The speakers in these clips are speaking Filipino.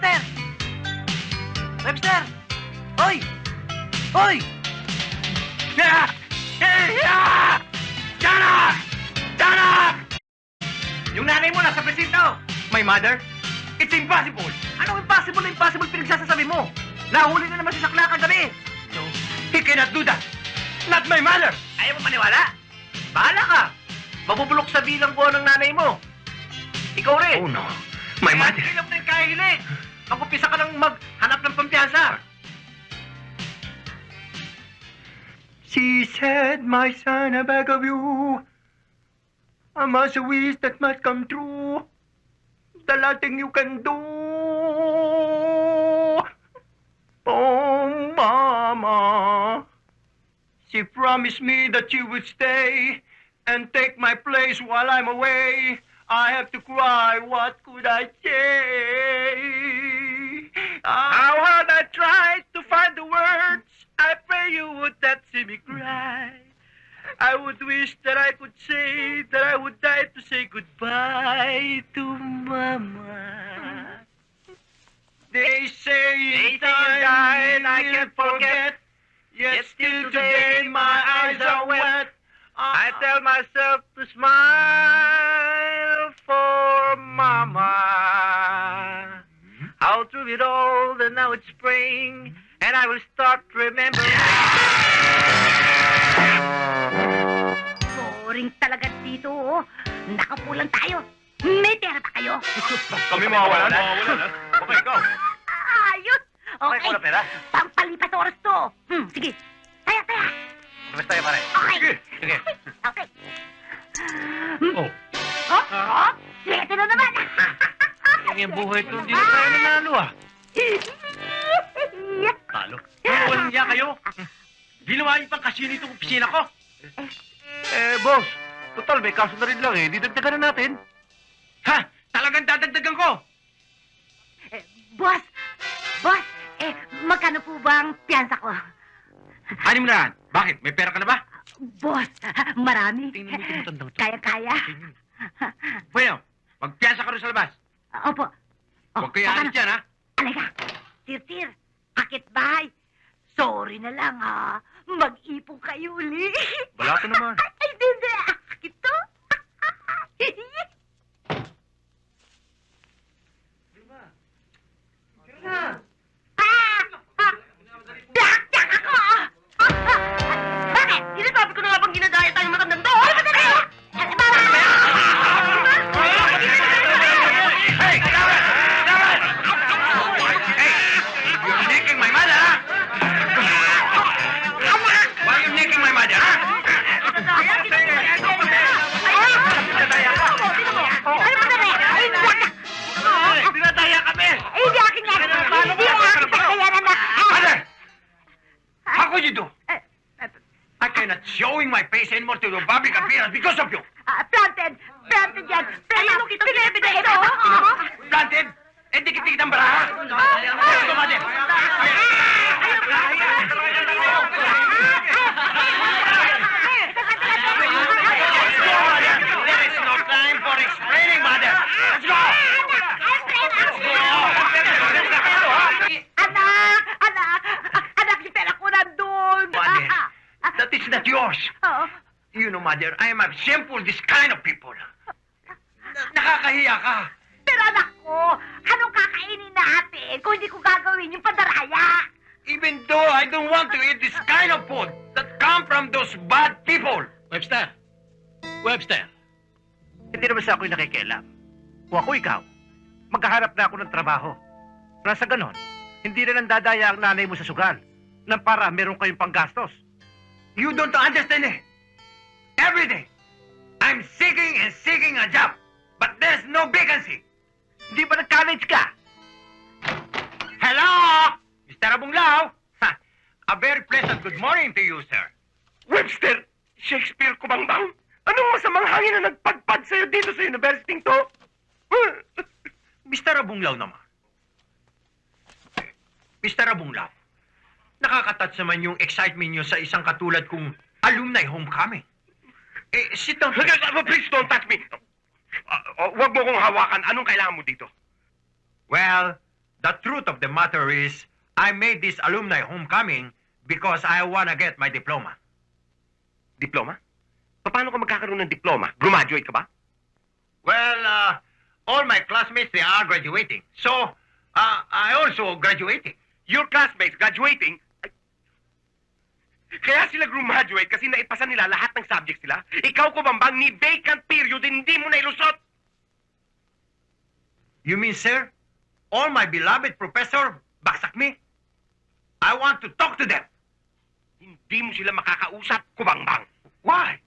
Webster! Webster! Hoy! Hoy! Yeah! Yeah! Janak! Janak! Yung nanay mo nasa presinto! My mother? It's impossible! Anong impossible na impossible pinagsasasabi mo? Nahuli na naman si Sakla kagabi! No, he cannot do that! Not my mother! Ayaw mo maniwala? Bahala ka! Mabubulok sa bilang buwan ng nanay mo. Ikaw rin. Oh no, my mother! Kaya mo na yung kahiling. Mag-upisa ka ng maghanap ng pampiyansa. She said, my son, I beg of you, I must wish that must come true. The last thing you can do. Oh, Mama. She promised me that she would stay and take my place while I'm away. I have to cry. What could I say? How hard I tried to find the words. I pray you would not see me cry. I would wish that I could say that I would die to say goodbye to Mama. They say in time I can't forget. Yet still today my eyes are wet. I tell myself to smile for Mama. I'll through it all, and now it's spring, and I will start remembering. Boring talaga dito. Nakapulang tayo. May pera pa kayo. Kami mawawalan. Okay, go. Ayos. Okay, Okay. ko na pera. Pampalipas oras to. Sige. Taya. Basta tayo pare. Okay. Sige. Okay. Oh. Oh? Siyete na naman. Yung buhay ko, hindi na tayo nanalo ah. Talo. Walang niya kayo. Ginawa niyo pang kasino itong opisina ko. Boss. Total, may kaso na rin lang eh. Didagdagan na natin. Ha? Talagang dadagdagan ko. Boss, magkano po ba ang piyansa ko? 600. Bakit? May pera ka na ba? Boss, marami. Tingnan mo itong matandang to. Kaya. Bueno, magpiyansa ka rin sa labas. Opo. Huwag kayo alis dyan, ha? Alika. Tir. Akit bahay. Sorry na lang, ha. Mag-ipon kayo uli. Wala ka naman. Ay, hindi. Akit to. Dak ako! Bakit? Sinasabi ko na nga bang ginagaya tayong matandang to? Ay, matanda! Hey! Dapat! Hey! You're nicking my mother, ha? Why are you nicking my mother, ha? Tinataya kami! Hindi akin yan! Hindi akin kakayanan na! Mother! How could you do? I cannot showing my face anymore to the public appearance because of you! Planted yan! Ayun mo kitang binibigay ito! Planted? Eh, dikit-dikit ang baraha! Ito, mother! There is no time for explaining, mother! Let's go! Anak, yung pera ko nandun! Mother, that is not yours. Oo. You know, mother, I am shameful this kind of people. Nakakahiya ka. Pero anak ko, anong kakainin natin kung hindi ko gagawin yung pandaraya? Even though I don't want to eat this kind of food that come from those bad people. Webster! Hindi naman sa ako'y nakikialam. Kung ako ikaw, maghahanap na ako ng trabaho. Nasa ganon, hindi na nandadaya ang nanay mo sa sugal nang para meron kayong panggastos. You don't understand it. Every day, I'm seeking a job, but there's no vacancy. Hindi ba nag-college ka? Hello, Mr. Abunglao. A very pleasant good morning to you, sir. Webster, Shakespeare ko bang bang? Anong masamang hangin na nagpadpad sa'yo dito sa university to? Mr. Abunglao naman. Mr. Abunglao, nakakatats naman yung excitement nyo sa isang katulad kong alumni homecoming. Sit down. Please don't touch me. Huwag mo kong hawakan. Anong kailangan mo dito? Well, The truth of the matter is, I made this alumni homecoming because I wanna get my diploma. Diploma? Paano ka magkakaroon ng diploma? Graduate ka ba? Well, all my classmates, they are graduating. So, I also graduating. Your classmates graduating? Ay, kaya sila graduate kasi naipasa nila lahat ng subjects nila. Ikaw ko bambang ni vacant period, hindi mo na ilusot. You mean, sir, all my beloved professor baksak me? I want to talk to them. Hindi mo sila makakausap, kubangbang. Why?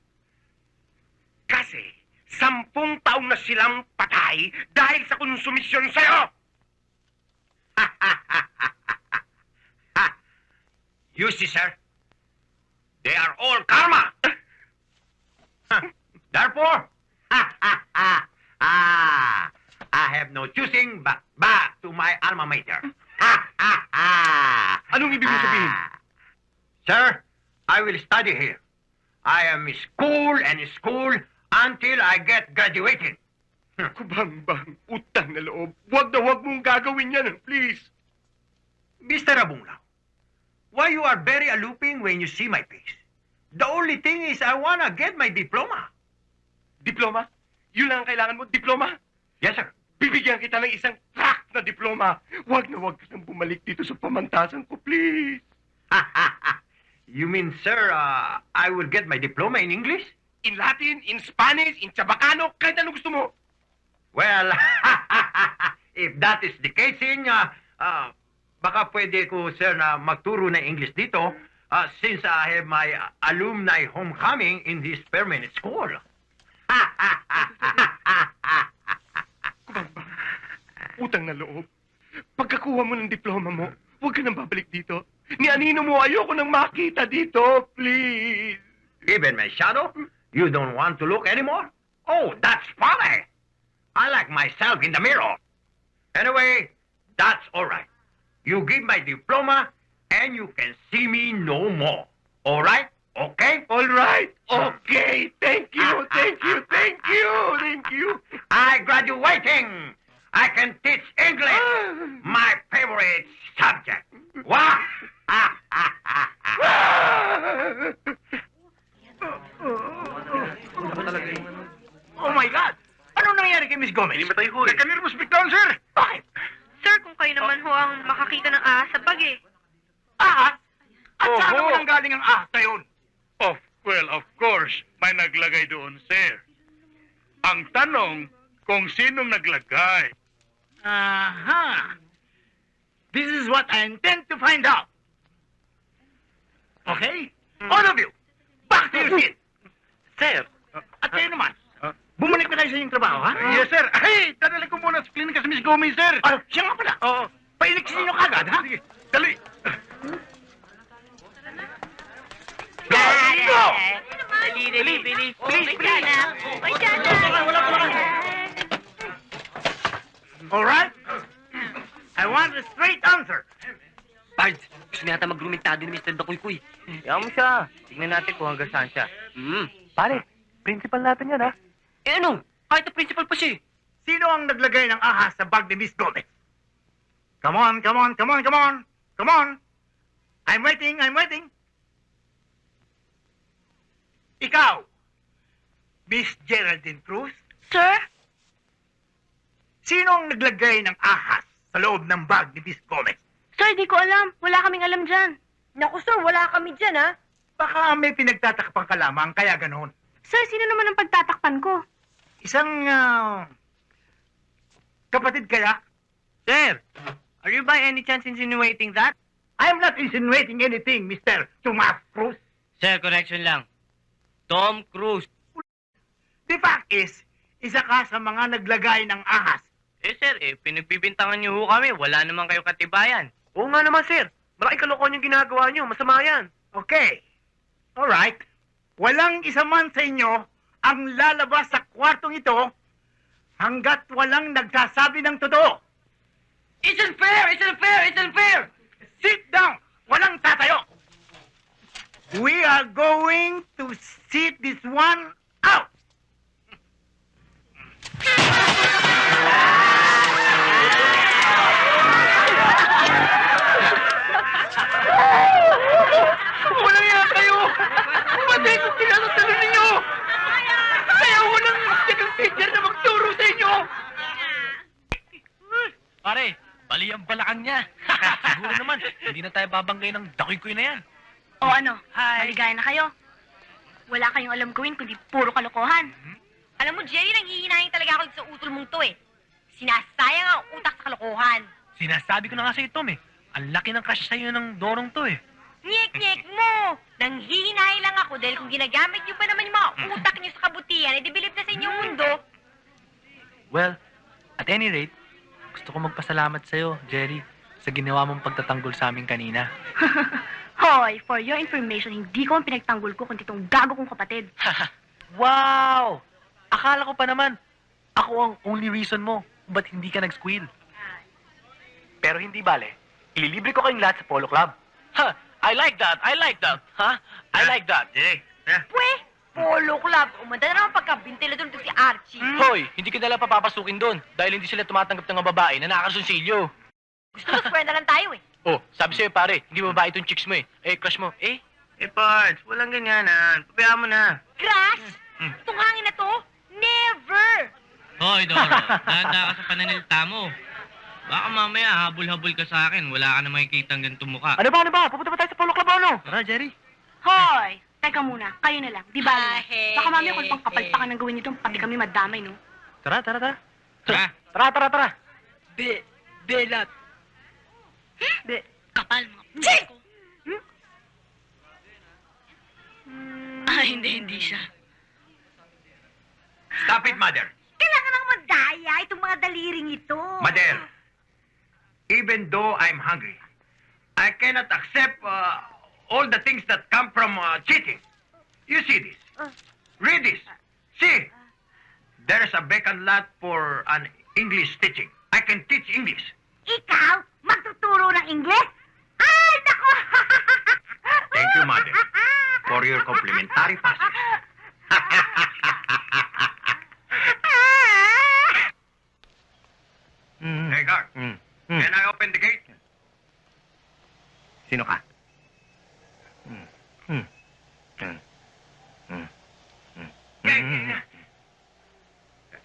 Kasi 10 taon na silang patay dahil sa konsumisyon sa'yo. You see, sir, they are all karma. Therefore, I have no choosing but back to my alma mater. Anong ibig mo sabihin? Sir, I will study here. I am school and school until I get graduated. Kubangbang, utang na loob. Huwag na huwag mong gagawin yan, please. Mr. Abunglaw, why you are very aluping when you see my face? The only thing is I wanna get my diploma. Diploma? Yun lang ang kailangan mo, diploma? Yes, sir. Bibigyan kita ng isang track na diploma. Huwag na huwag ka nang bumalik dito sa pamantasan ko, please. You mean, sir, I will get my diploma in English? In Latin, in Spanish, in Chabacano, kahit ano gusto mo. Well, if that is the case, baka pwede ko, sir, na magturo ng English dito since I have my alumni homecoming in this permanent school. Kubangbang, utang na loob. Pagkakuha mo ng diploma mo, huwag ka nang babalik dito. Ni Anino mo, ayoko nang makita dito, please. Even my shadow, you don't want to look anymore? Oh, that's funny. I like myself in the mirror. Anyway, that's all right. You give my diploma, and you can see me no more. All right? Okay? All right. Okay. Thank you. Thank you. Thank you. Thank you. I graduating. I can teach English, my favorite subject. Wow! Oh my God! Ano nangyari kay Miss Gomez? Hindi matay ho eh. Nagka-nervous breakdown, sir! Bakit? Sir, kung kayo naman ho ang makakita ng ahas sa bag eh. Ahas? At saan Oho. naman ang galing ang ahas na yun? Of course, may naglagay doon, sir. Ang tanong, kung sinong naglagay. Aha! This is what I intend to find out. Okay? All of you, back to your seat. Sir. At kayo naman, bumalik na kayo sa inyong trabaho, ha? Yes, sir. Ay, dadali ko muna sa klinika sa Miss Gomez, sir. Ah, siya nga pala. Oo. Pailiksin nyo kagad, ha? Sige, dali. Go! Dali, bilis. Please, please. May dala. All right? I want a straight answer. Pards, gusto niya yata magrumentado ni Mr. Dakuy-Kuy. Kaya mo siya. Tignan natin kung hanggang saan siya. Pare, principal natin yan, ha? Eh ano? Kahit na principal pa siya eh. Sino ang naglagay ng ahas sa bag ni Miss Gomez? Come on, come on, come on, come on. Come on. I'm waiting, I'm waiting. Ikaw, Miss Geraldine Cruz, Sir? sino ang naglagay ng ahas sa loob ng bag ni Miss Gomez? Sir, di ko alam. Wala kaming alam dyan. Naku, sir, wala kami dyan, ha? Baka may pinagtatakpan ka lamang, kaya ganoon. Sir, sino naman ang pagtatakpan ko? Isang kapatid kaya? Sir, are you by any chance insinuating that? I'm not insinuating anything, Mr. Tomas Cruz. Sir, correction lang. Tom Cruise. The fact is, isa ka sa mga naglagay ng ahas. Eh sir, pinagbibintangan niyo ho kami. Wala naman kayo katibayan. Oo nga naman, sir. Malaking kalokohan yung ginagawa niyo. Masama yan. Okay. Alright. Walang isa man sa inyo ang lalabas sa kwartong ito hanggat walang nagsasabi ng totoo. It's unfair! It's unfair! It's unfair! Sit down! Walang tatayo! We are going to sit this one out! balakang niya. Siguro naman, hindi na tayo babanggay ng dakoy-koy na yan. O ano, Hi. maligaya na kayo. Wala kayong alam gawin kundi puro kalokohan. Alam mo, Jerry, nanghihinahin talaga ako sa utol mong to eh. Sinasayang ang utak sa kalokohan. Sinasabi ko na nga sa'yo, Tom eh. Ang laki ng crush sa'yo ng dorong to eh. Nyek-nyek mo! Nanghihinahin lang ako dahil kung ginagamit niyo pa naman yung mga utak niyo sa kabutihan, edi bilib na sa inyong mundo. Well, at any rate, gusto ko magpasalamat sa'yo, Jerry, sa ginawa mong pagtatanggol sa amin kanina. Hoy, for your information, hindi ko ang pinagtanggol ko kundi itong gago kong kapatid. Wow! Akala ko pa naman, ako ang only reason mo ba't hindi ka nag-squeal. Pero hindi bale, ililibre ko kayong lahat sa Polo Club. Ha! I like that! I like that! Ha? I like that! Pwe, Polo Club. Umanda na naman pagkabintilador nito si Archie. Hoy, hindi ka nila papapasukin doon dahil hindi sila tumatanggap ng mga babae na nakakarsunsilyo. Gusto mo square na lang tayo eh. Oh, sabi sa'yo pare, hindi babae itong chicks mo eh. Eh, crush mo. Eh? Pards, walang ganyanan. Pabayaan mo na. Crush? Itong hangin na to? Never! Hoy, Doro, dahan-dahan ka sa pananilita mo. Baka mamaya habol-habol ka sa akin. Wala ka na makikita ang ganitong mukha. Ano ba? Pupunta ba tayo sa Polo Club o ano? Tara, Jerry. Hoy, teka muna, kayo na lang. Di ba? Ahe, Baka mamaya kung he, pangkapalpakan ng gawin nito, pati kami madamay, no? Tara. Tara. Tara. Belat. Kapal mga Jake! Hindi siya. Stop it, Mother. Kailangan nang madaya itong mga daliring ito. Mother, even though I'm hungry, I cannot accept all the things that come from cheating. You see this? Read this. See, there is a vacant lot for an English teaching. I can teach English. Ikaw, magtuturo ng Ingles? Ay, nako! Thank you, Mother, for your complimentary passes. Hey, guard. Can I open the gate? Sino ka?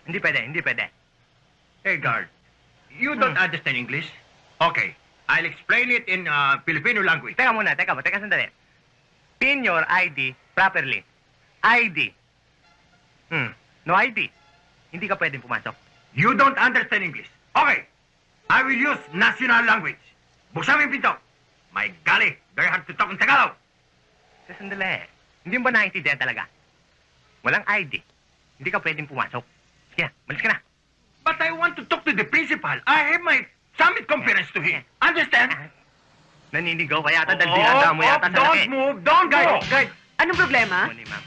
Hindi pwede. Hey, guard. You don't understand English? Okay. I'll explain it in Filipino language. Teka sandali. Pin your ID properly. ID. No ID. Hindi ka pwedeng pumasok. You don't understand English. Okay. I will use national language. Buksan mo yung pinto. My golly, very hard to talk in Tagalog. Sandali. Hindi mo ba naiintindihan talaga? Walang ID. Hindi ka pwedeng pumasok. Sige, malis ka na. But I want to talk to the principal. I have my summit conference to him. Understand? Naninigaw ka yata dahil dinadaan mo yata sa laki. Don't move, don't go. Guard, anong problema? Ano ni ma'am?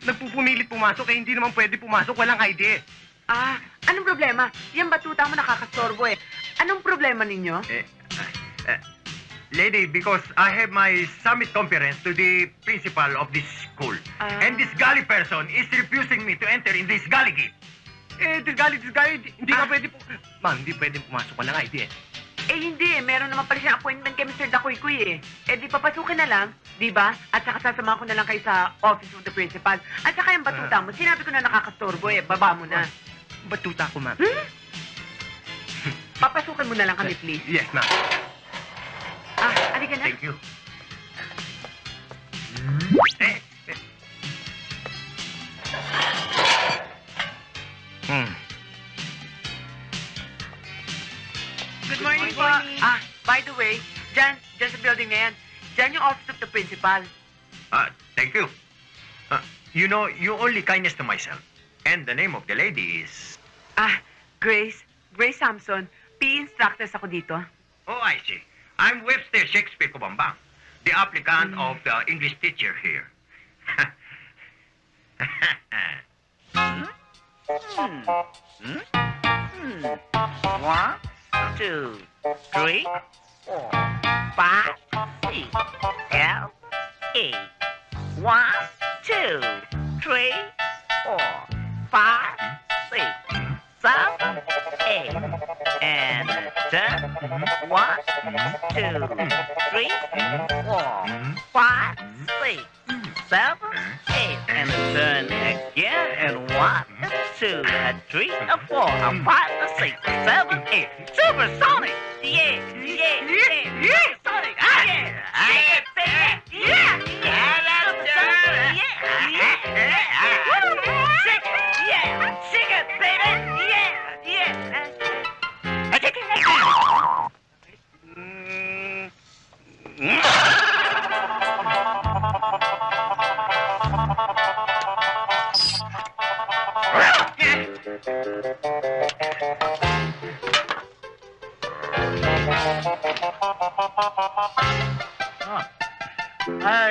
Nagpupumilit pumasok eh, hindi naman pwede pumasok, walang ID. Ah, anong problema? Yan batuta mo nakakastorbo eh. Anong problema ninyo? Lady, because I have my summit conference to the principal of this school. And this gully person is refusing me to enter in this gully gate. This gully, hindi ka pwede Ma'am, hindi pwede pumasok, walang ID eh. Eh hindi eh, meron naman pala siyang appointment kay Mr. Dakoy-koy eh. Eh di papasukin na lang, di ba? At saka sasama ko na lang kayo sa office of the principal. At saka yung batuta mo, sinabi ko na nakakastorbo eh, baba mo na. Batuta ko, ma'am. Papasukin mo na lang kami, please. Yes, ma'am. Ah, halika na. Thank you. Good morning po. Ah, by the way, dyan sa building na yan, dyan yung office of the principal. Thank you. You know, you only kindness to myself. And the name of the lady is... Ah, Grace Sampson. PE instructors ako dito. Oh, I see. I'm Webster Shakespeare Kubambang, the applicant of the English teacher here. One, two, three, 4, 5, 6, 7, 8. 1, 2, 3, 4, 5, 6, 7, 8. And turn. 1, 2, 3, 4, 5, 6, 7, 8. And turn again. And 1, 2, a 3, a 4, a 5, a 6, a 7, 8. Supersonic! Yeah, yeah, yeah, yeah, Sonic! Ah, yeah! Shake it, baby! Yeah, yeah! Supersonic! Yeah, yeah! Woo! Shake it! Yeah! Shake it, baby! Yeah, yeah! I take it!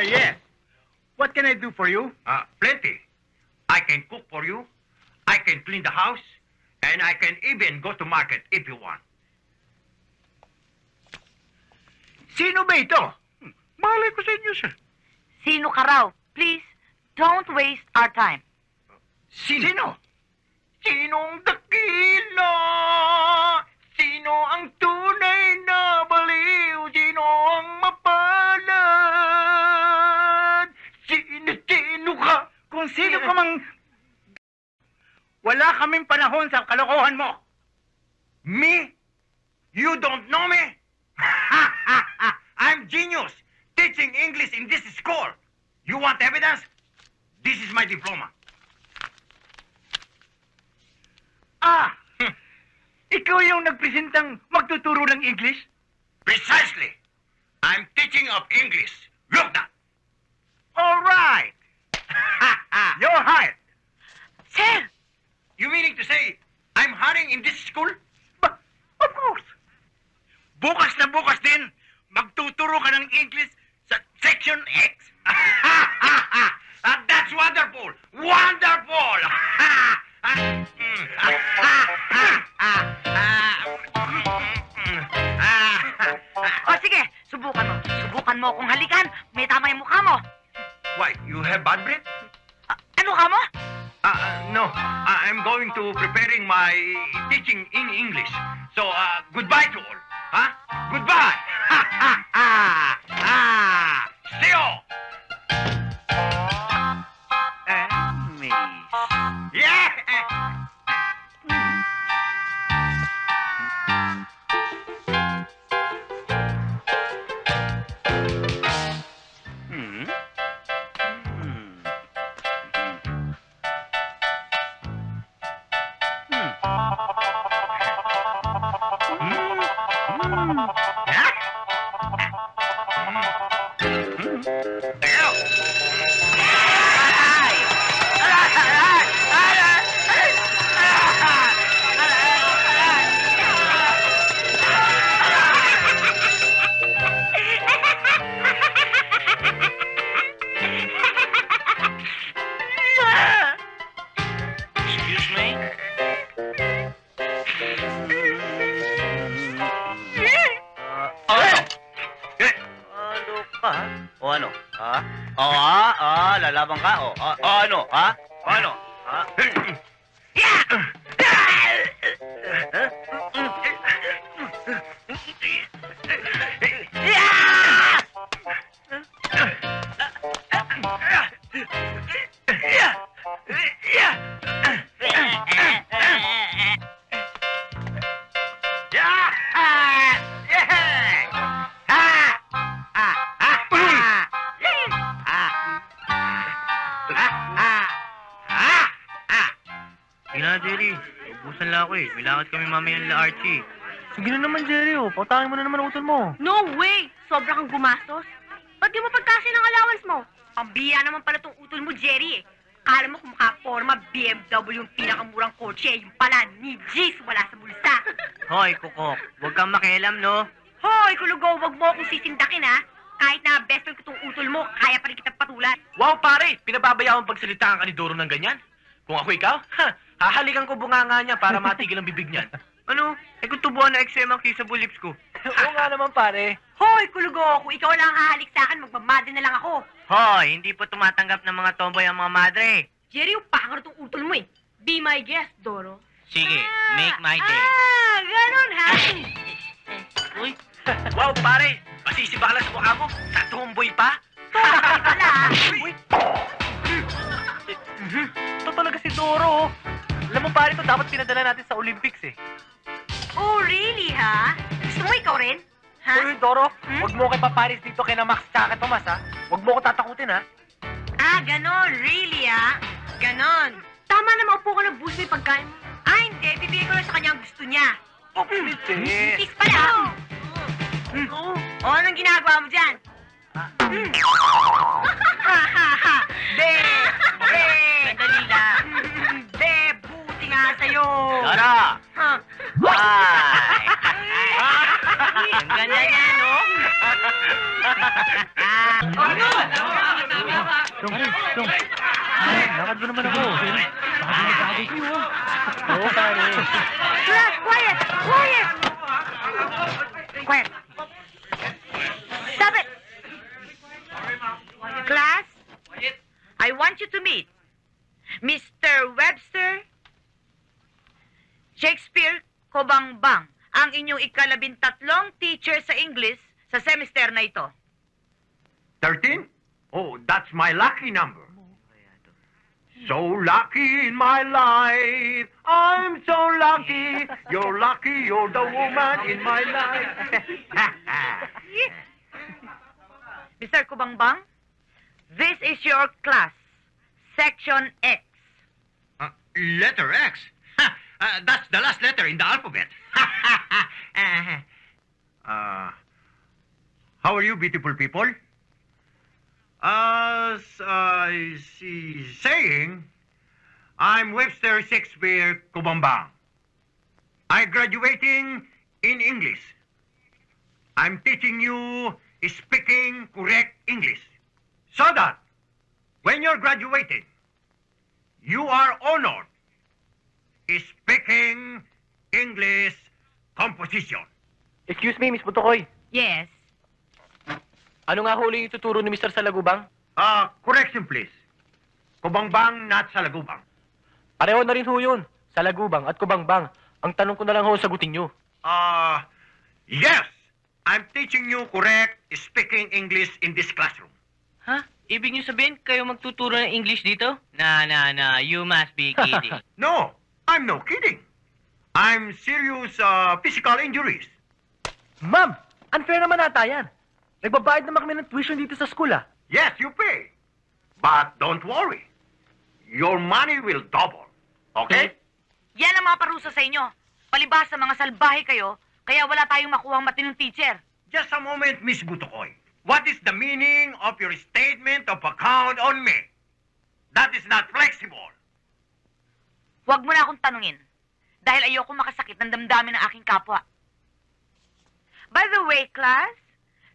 Yes. What can I do for you? Plenty. I can cook for you. I can clean the house. And I can even go to market if you want. Sino ba ito? Malay ko sa inyo, sir. Sino ka raw? Please, don't waste our time. Sino? Sinong dakila? Sino ang tunay na baliw? Sino ang mapalad? Sino ka? Kung sino ka mang... Wala kaming panahon sa kalokohan mo. Me? You don't know me? I'm genius, teaching English in this school. You want evidence? This is my diploma. Ikaw yung nagpresentang magtuturo ng English? Precisely. I'm teaching of English. Look that. All right. You're hired. Sir! You meaning to say I'm hiring in this school? Of course. Bukas na bukas din, magtuturo ka ng English sa Section X. That's wonderful. Wonderful. O sige, subukan mo. Subukan mo kung halikan. May tama yung mukha mo. Why, you have bad breath? Ano ka mo? No. I'm going to preparing my teaching in English. So, goodbye to all. Huh? Goodbye. See you. Yeah. Excuse me? Ano ka? O ano? Ha? Lalaban ka? Ano? Ha? Ano? Ha? Sige na, Jerry. Ubusan lang ako eh. May lakad kami mamaya nila Archie. Sige na naman, Jerry. Pautangin mo na naman ang utol mo. No way! Sobra kang gumastos. Ba't di mo pagkasi ng allowance mo? Pambiya naman pala tong utol mo, Jerry eh. Kala mo kung makaporma, BMW yung pinakamurang kotse. Yung pala, ni G's wala sa bulsa. Hoy, Kukok. Huwag kang makialam, no? Hoy, kulugo, wag mo akong sisindakin ha. Kahit na best friend ko tong utol mo, kaya pa rin kitang patulan. Wow, pare! Pinababayaan pagsalitaan ka ni Doro ng ganyan? Kung ako ikaw, hahalikan ko bunganga niya para matigil ang bibig niyan. Ano? Kung tubuan na XM ang kissable lips ko. Oo nga naman, pare. Hoy, kulugo, kung ikaw lang ang hahalik sa akin, magmamade na lang ako. Hoy, hindi po tumatanggap ng mga tomboy ang mga madre. Jerry, yung pangar tong utol mo eh. Be my guest, Doro. Sige, make my day. Ganun ha? Uy, Wow, pare! Masisiba ka lang sa mukha mo. Sa tomboy pa? Sorry pala. Uy! Ito talaga si Doro. Alam mo pare, ito dapat pinadala natin sa Olympics eh. Oh, really, ha? Gusto mo ikaw rin? Ha? Uy, Doro, huwag mo kay paparis dito kay na Max tsaka kay Tomas, ha? Huwag mo ko tatakutin, ha? Ah, ganon. Really, ha? Ganon. Tama na maupo ka ng bus may pagkain mo. Ah, hindi. Bibigay ko lang sa kanya ang gusto niya. Oh, please, eh. Kiss pala. O, anong ginagawa mo dyan? Ha, ha, ha. De! Sandali lang. De, buti nga sa'yo. Dora! Ha? Bye! Ang ganda niya, no? Dong. Lakad mo naman ako. Baka nagkagay kayo, Oo, pare. Class, quiet! Quiet! Quiet. Stop it! Class, I want you to meet Mr. Webster Shakespeare Kobangbang, ang inyong ika-13 teacher sa English sa semester na ito. 13? Oh, that's my lucky number. So lucky in my life. I'm so lucky. You're lucky. You're the woman in my life. Mr. Kubangbang, this is your class, Section X. Letter X? That's the last letter in the alphabet. How are you, beautiful people? As I see saying, I'm Webster Shakespeare Kubambang. I'm graduating in English. I'm teaching you speaking correct English. So that when you're graduating, you are honored speaking English composition. Excuse me, Miss Butokoy. Yes. Ano nga huli ituturo ni Mr. Salagubang? Correction please. Kubangbang, not Salagubang. Pareho na rin ho yun. Salagubang at Kubangbang. Ang tanong ko na lang ho, sagutin nyo. Yes! I'm teaching you correct speaking English in this classroom. Ha? Ibig niyo sabihin kayo magtuturo ng English dito? Na, you must be kidding. No, I'm no kidding. I'm serious physical injuries. Ma'am, unfair naman ata yan. Nagbabayad naman kami ng tuition dito sa school, ah. Yes, you pay. But don't worry. Your money will double. Okay? Yan ang mga parusa sa inyo. Palibhasa mga salbahe kayo, kaya wala tayong makuhang matinong teacher. Just a moment, Miss Butokoy. What is the meaning of your statement of account on me? That is not flexible. Huwag mo na akong tanungin. Dahil ayoko makasakit ng damdamin ng aking kapwa. By the way, class,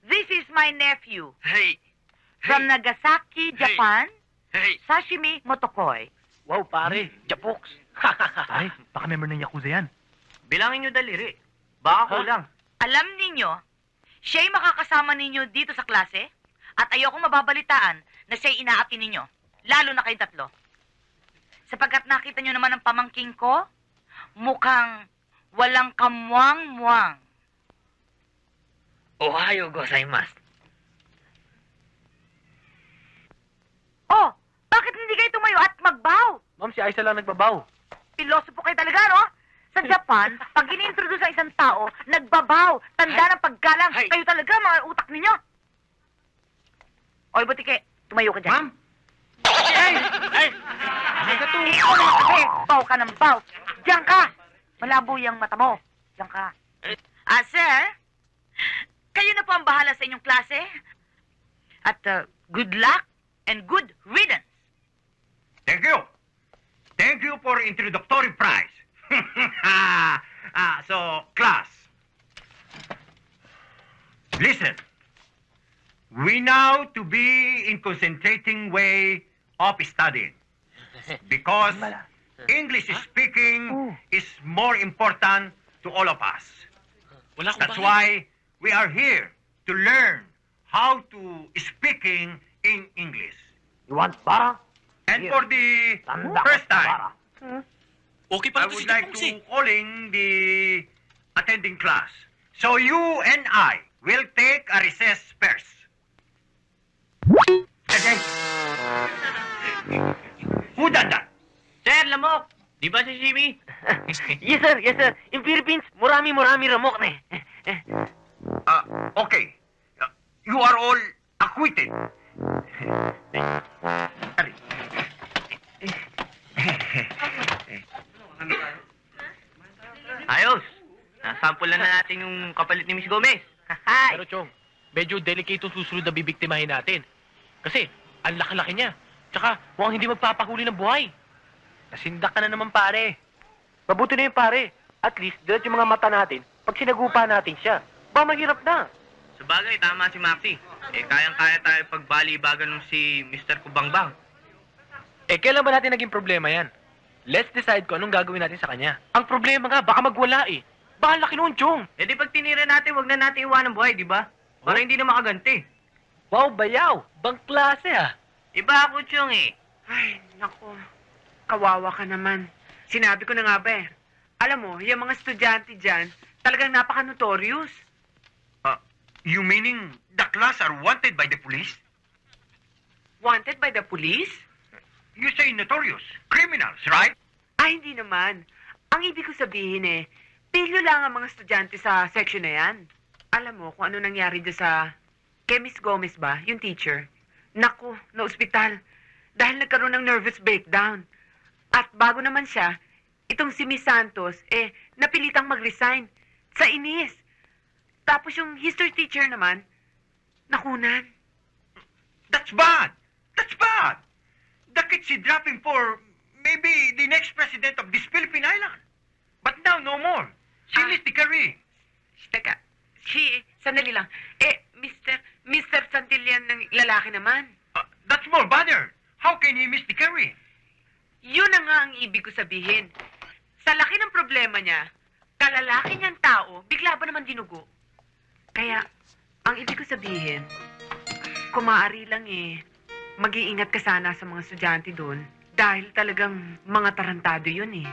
this is my nephew. Hey! From Nagasaki, Japan, Hey! Sashimi Motokoy. Wow, pare. Japoks. Pare, baka member ng Yakuza yan. Bilangin niyo daliri. Baka kulang. Alam ninyo, siya'y makakasama ninyo dito sa klase at ayoko mababalitaan na siya'y inaati ninyo, lalo na kayong tatlo. Sapagkat nakita nyo naman ang pamangking ko, mukhang walang kamuang-muang. Ohayo gozaimasu. Oh, bakit hindi kayo tumayo at magbaw? Ma'am, si Aiza lang nagbabaw. Pilosopo kayo talaga, no? Sa Japan, pag ini-introduce ang isang tao, nagbabaw. Tanda ng paggalang. Ay. Kayo talaga, mga utak ninyo. Oy, Butike, tumayo ka dyan. Ma'am? Ikaw na kasi, baw ka ng baw. Diyan ka. Malabo yung mata mo. Diyan ka. Sir, kayo na po ang bahala sa inyong klase. At good luck and good riddance. Thank you. Thank you for introductory prize. So, class, listen. We now to be in concentrating way of studying because English speaking is more important to all of us. That's why we are here to learn how to speaking in English. You want para? And for the first time, Okay I would like to calling the attending class. So you and I will take a recess first. Okay? Who done that? Sir, lamok! Di ba si Jimmy? Yes, sir. Yes, sir. In Philippines, murami ramok na eh. Okay. You are all acquitted. Ari. Ayos. Nasampulan na natin yung kapalit ni Miss Gomez. Hi! Pero Chong, medyo delicate yung susunod na bibiktimahin natin. Kasi, ang laki-laki niya. Tsaka, mukhang hindi magpapahuli ng buhay. Nasindak ka na naman, pare. Mabuti na yun, pare. At least, dilat yung mga mata natin. Pag sinagupa natin siya, ba mahirap na. Sabagay, tama si Maxi. Eh, kayang-kaya tayo pagbali-bagan ng si Mr. Kubangbang. Eh, kailan ba natin naging problema yan? Let's decide kung anong gagawin natin sa kanya. Ang problema nga, baka magwala eh. Baka laki noon, Chong. Eh di pag tinira natin, wag na natin iwan ng buhay, di ba? Para hindi na makaganti. Wow, bayaw. Bang klase ah. Iba ako, Chong eh. Ay, naku. Kawawa ka naman. Sinabi ko na nga ba eh. Alam mo, yung mga estudyante dyan, talagang napaka-notorious. You meaning the class are wanted by the police? Wanted by the police? You say notorious. Criminals, right? Ay, hindi naman. Ang ibig ko sabihin eh, pilyo lang ang mga estudyante sa section na yan. Alam mo kung ano nangyari dyan sa... Kay Miss Gomez ba? Yung teacher. Naku, na ospital. Dahil nagkaroon ng nervous breakdown. At bago naman siya, itong si Miss Santos, napilitang mag-resign. Sa inis. Tapos yung history teacher naman, nakunan. That's bad. That's bad. The kid she dropping for maybe the next president of this Philippine island. But now, no more. She missed the career. Teka, sandali lang. Mr. Santillan ng lalaki naman. That's more bother. How can he miss the career? Yun na nga ang ibig ko sabihin. Sa laki ng problema niya, kalalaki niyang tao, bigla ba naman dinugo? Kaya, ang ibig ko sabihin, kung maaari lang mag-iingat ka sana sa mga estudyante doon dahil talagang mga tarantado yun eh.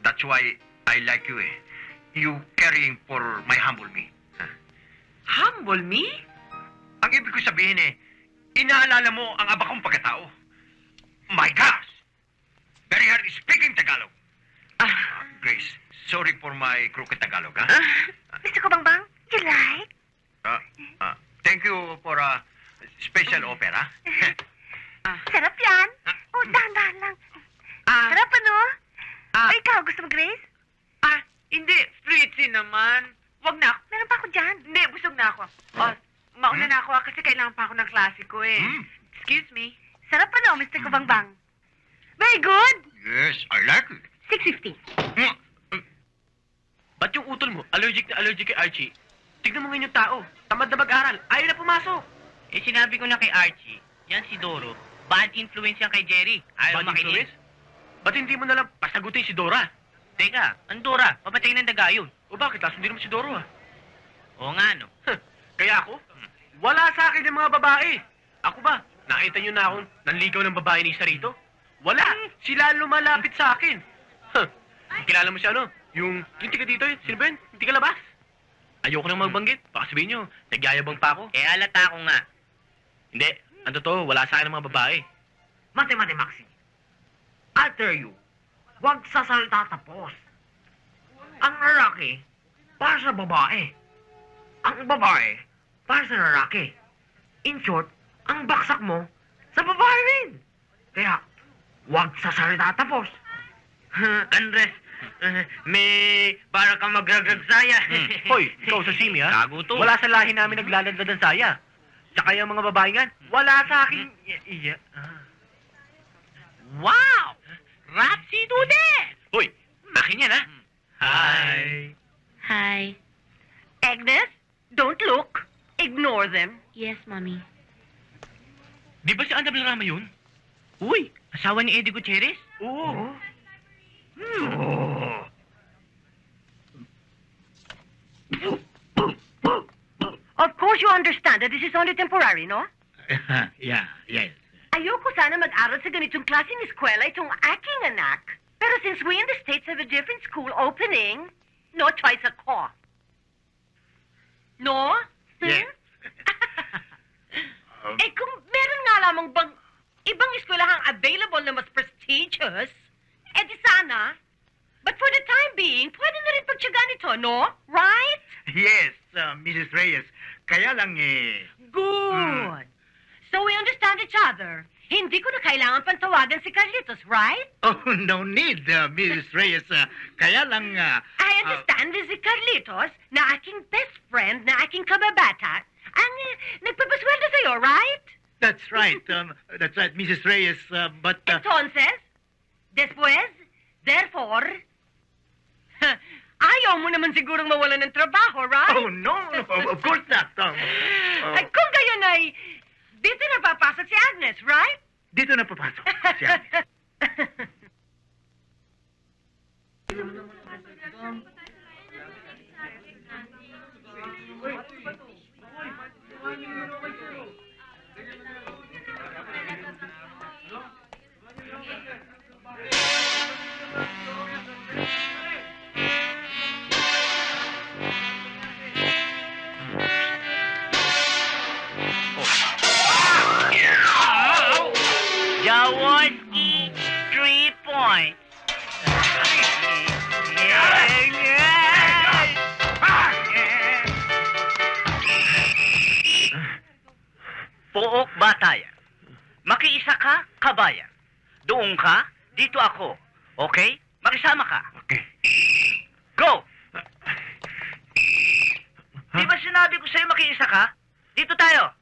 That's why I like you eh. You caring for my humble me. Humble me? Ang ibig ko sabihin inaalala mo ang aba kong pagkatao. My gosh! Very hard speaking Tagalog. Grace, sorry for my crooked Tagalog, ha? Mr. Kubangbang, you like? Thank you for a special offer, ha? Sarap yan. Oh, dahan-dahan lang. Sarap ano? O ikaw, gusto mo, Grace? Hindi. Fritzy naman. Wag na ako. Meron pa ako dyan. Hindi, busog na ako. Mauna na ako kasi kailangan pa ako ng klase ko eh. Excuse me. Sarap ano, Mr. Kubangbang? Very good. Yes, I like it. 650. Ba't yung utol mo, allergic na allergic kay Archie? Tignan mo ngayon yung tao. Tamad na mag-aral. Ayaw na pumasok. Eh sinabi ko na kay Archie, yan si Doro, bad influence yan kay Jerry. Ayaw Bad makinig. influence? Ba't hindi mo nalang pasagutin si Dora? Teka, ang Dora, papatay ng daga yun. O bakit? Lasundin mo si Doro ah. Oo nga no. Kaya ako? Wala sa akin yung mga babae. Ako ba? Nakita niyo na akong nanligaw ng babae ni isa rito? Wala. Sila lumalapit sa akin. Kilala mo siya ano? Yung tiga dito yun. Sino ba yun? Hindi ka labas. Ayoko nang magbanggit. Baka sabihin nyo, nagyayabang pa ako. Eh alata ko nga. Hindi. Ang totoo, wala sa akin ng mga babae. Mate, Maxi. I'll tell you, huwag sa salita tapos. Ang lalaki, para sa babae. Ang babae, para sa lalaki. In short, ang baksak mo, sa babae rin. Kaya, huwag sa salita tapos. Andres, may para ka magragragsaya. Hoy, ikaw sa Simi ha? Gago to. Wala sa lahi namin naglaladlad ng saya. Tsaka yung mga babae nga, wala sa akin. Wow! Rapsi Dude! Hoy, akin yan ha? Hi. Hi. Agnes, don't look. Ignore them. Yes, Mommy. Di ba si Ana Blarama yun? Uy, asawa ni Eddie Gutierrez? Oo. Of course you understand that this is only temporary, no? Yes. Ayoko sana mag-aral sa ganitong klaseng eskwela itong aking anak. Pero since we in the States have a different school opening, no choice ako. No? Yes. Eh kung meron nga lamang bang ibang eskwelahang available na mas prestigious, eh di sana. But for the time being, pwede na rin pagtsagaan ito, no? Right? Yes, Mrs. Reyes. Kaya lang Good. So we understand each other. Hindi ko na kailangan pang tawagan si Carlitos, right? Oh, no need, Mrs. Reyes. Kaya lang... I understand si Carlitos na aking best friend na aking kababata ang nagpapasweldo sa'yo, right? That's right, Mrs. Reyes. But... Entonces, después, therefore, ayaw mo naman sigurong mawalan ng trabaho, right? Oh, no, of course not. Ay, kung gayon ay, dito na papasok si Agnes, right? Dito na papasok siya. Jaworski, 3 points. Pook batayan. Makiisa ka, kabayan. Doon ka, dito ako. Okay? Makisama ka. Okay. Go! Di ba sinabi ko sa'yo makiisa ka? Dito tayo.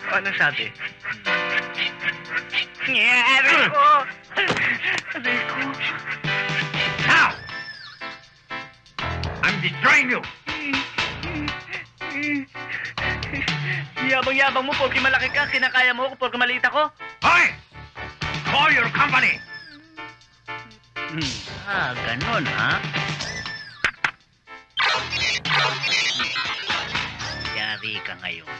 Ano sabi? Aray ko! Aray ko! Now! I'm destroying you! Yabang-yabang mo, porke malaki ka. Kinakaya mo ako, porke maliit ako. Hoy! Call your company! Ganun, ha? Yari ka ngayon.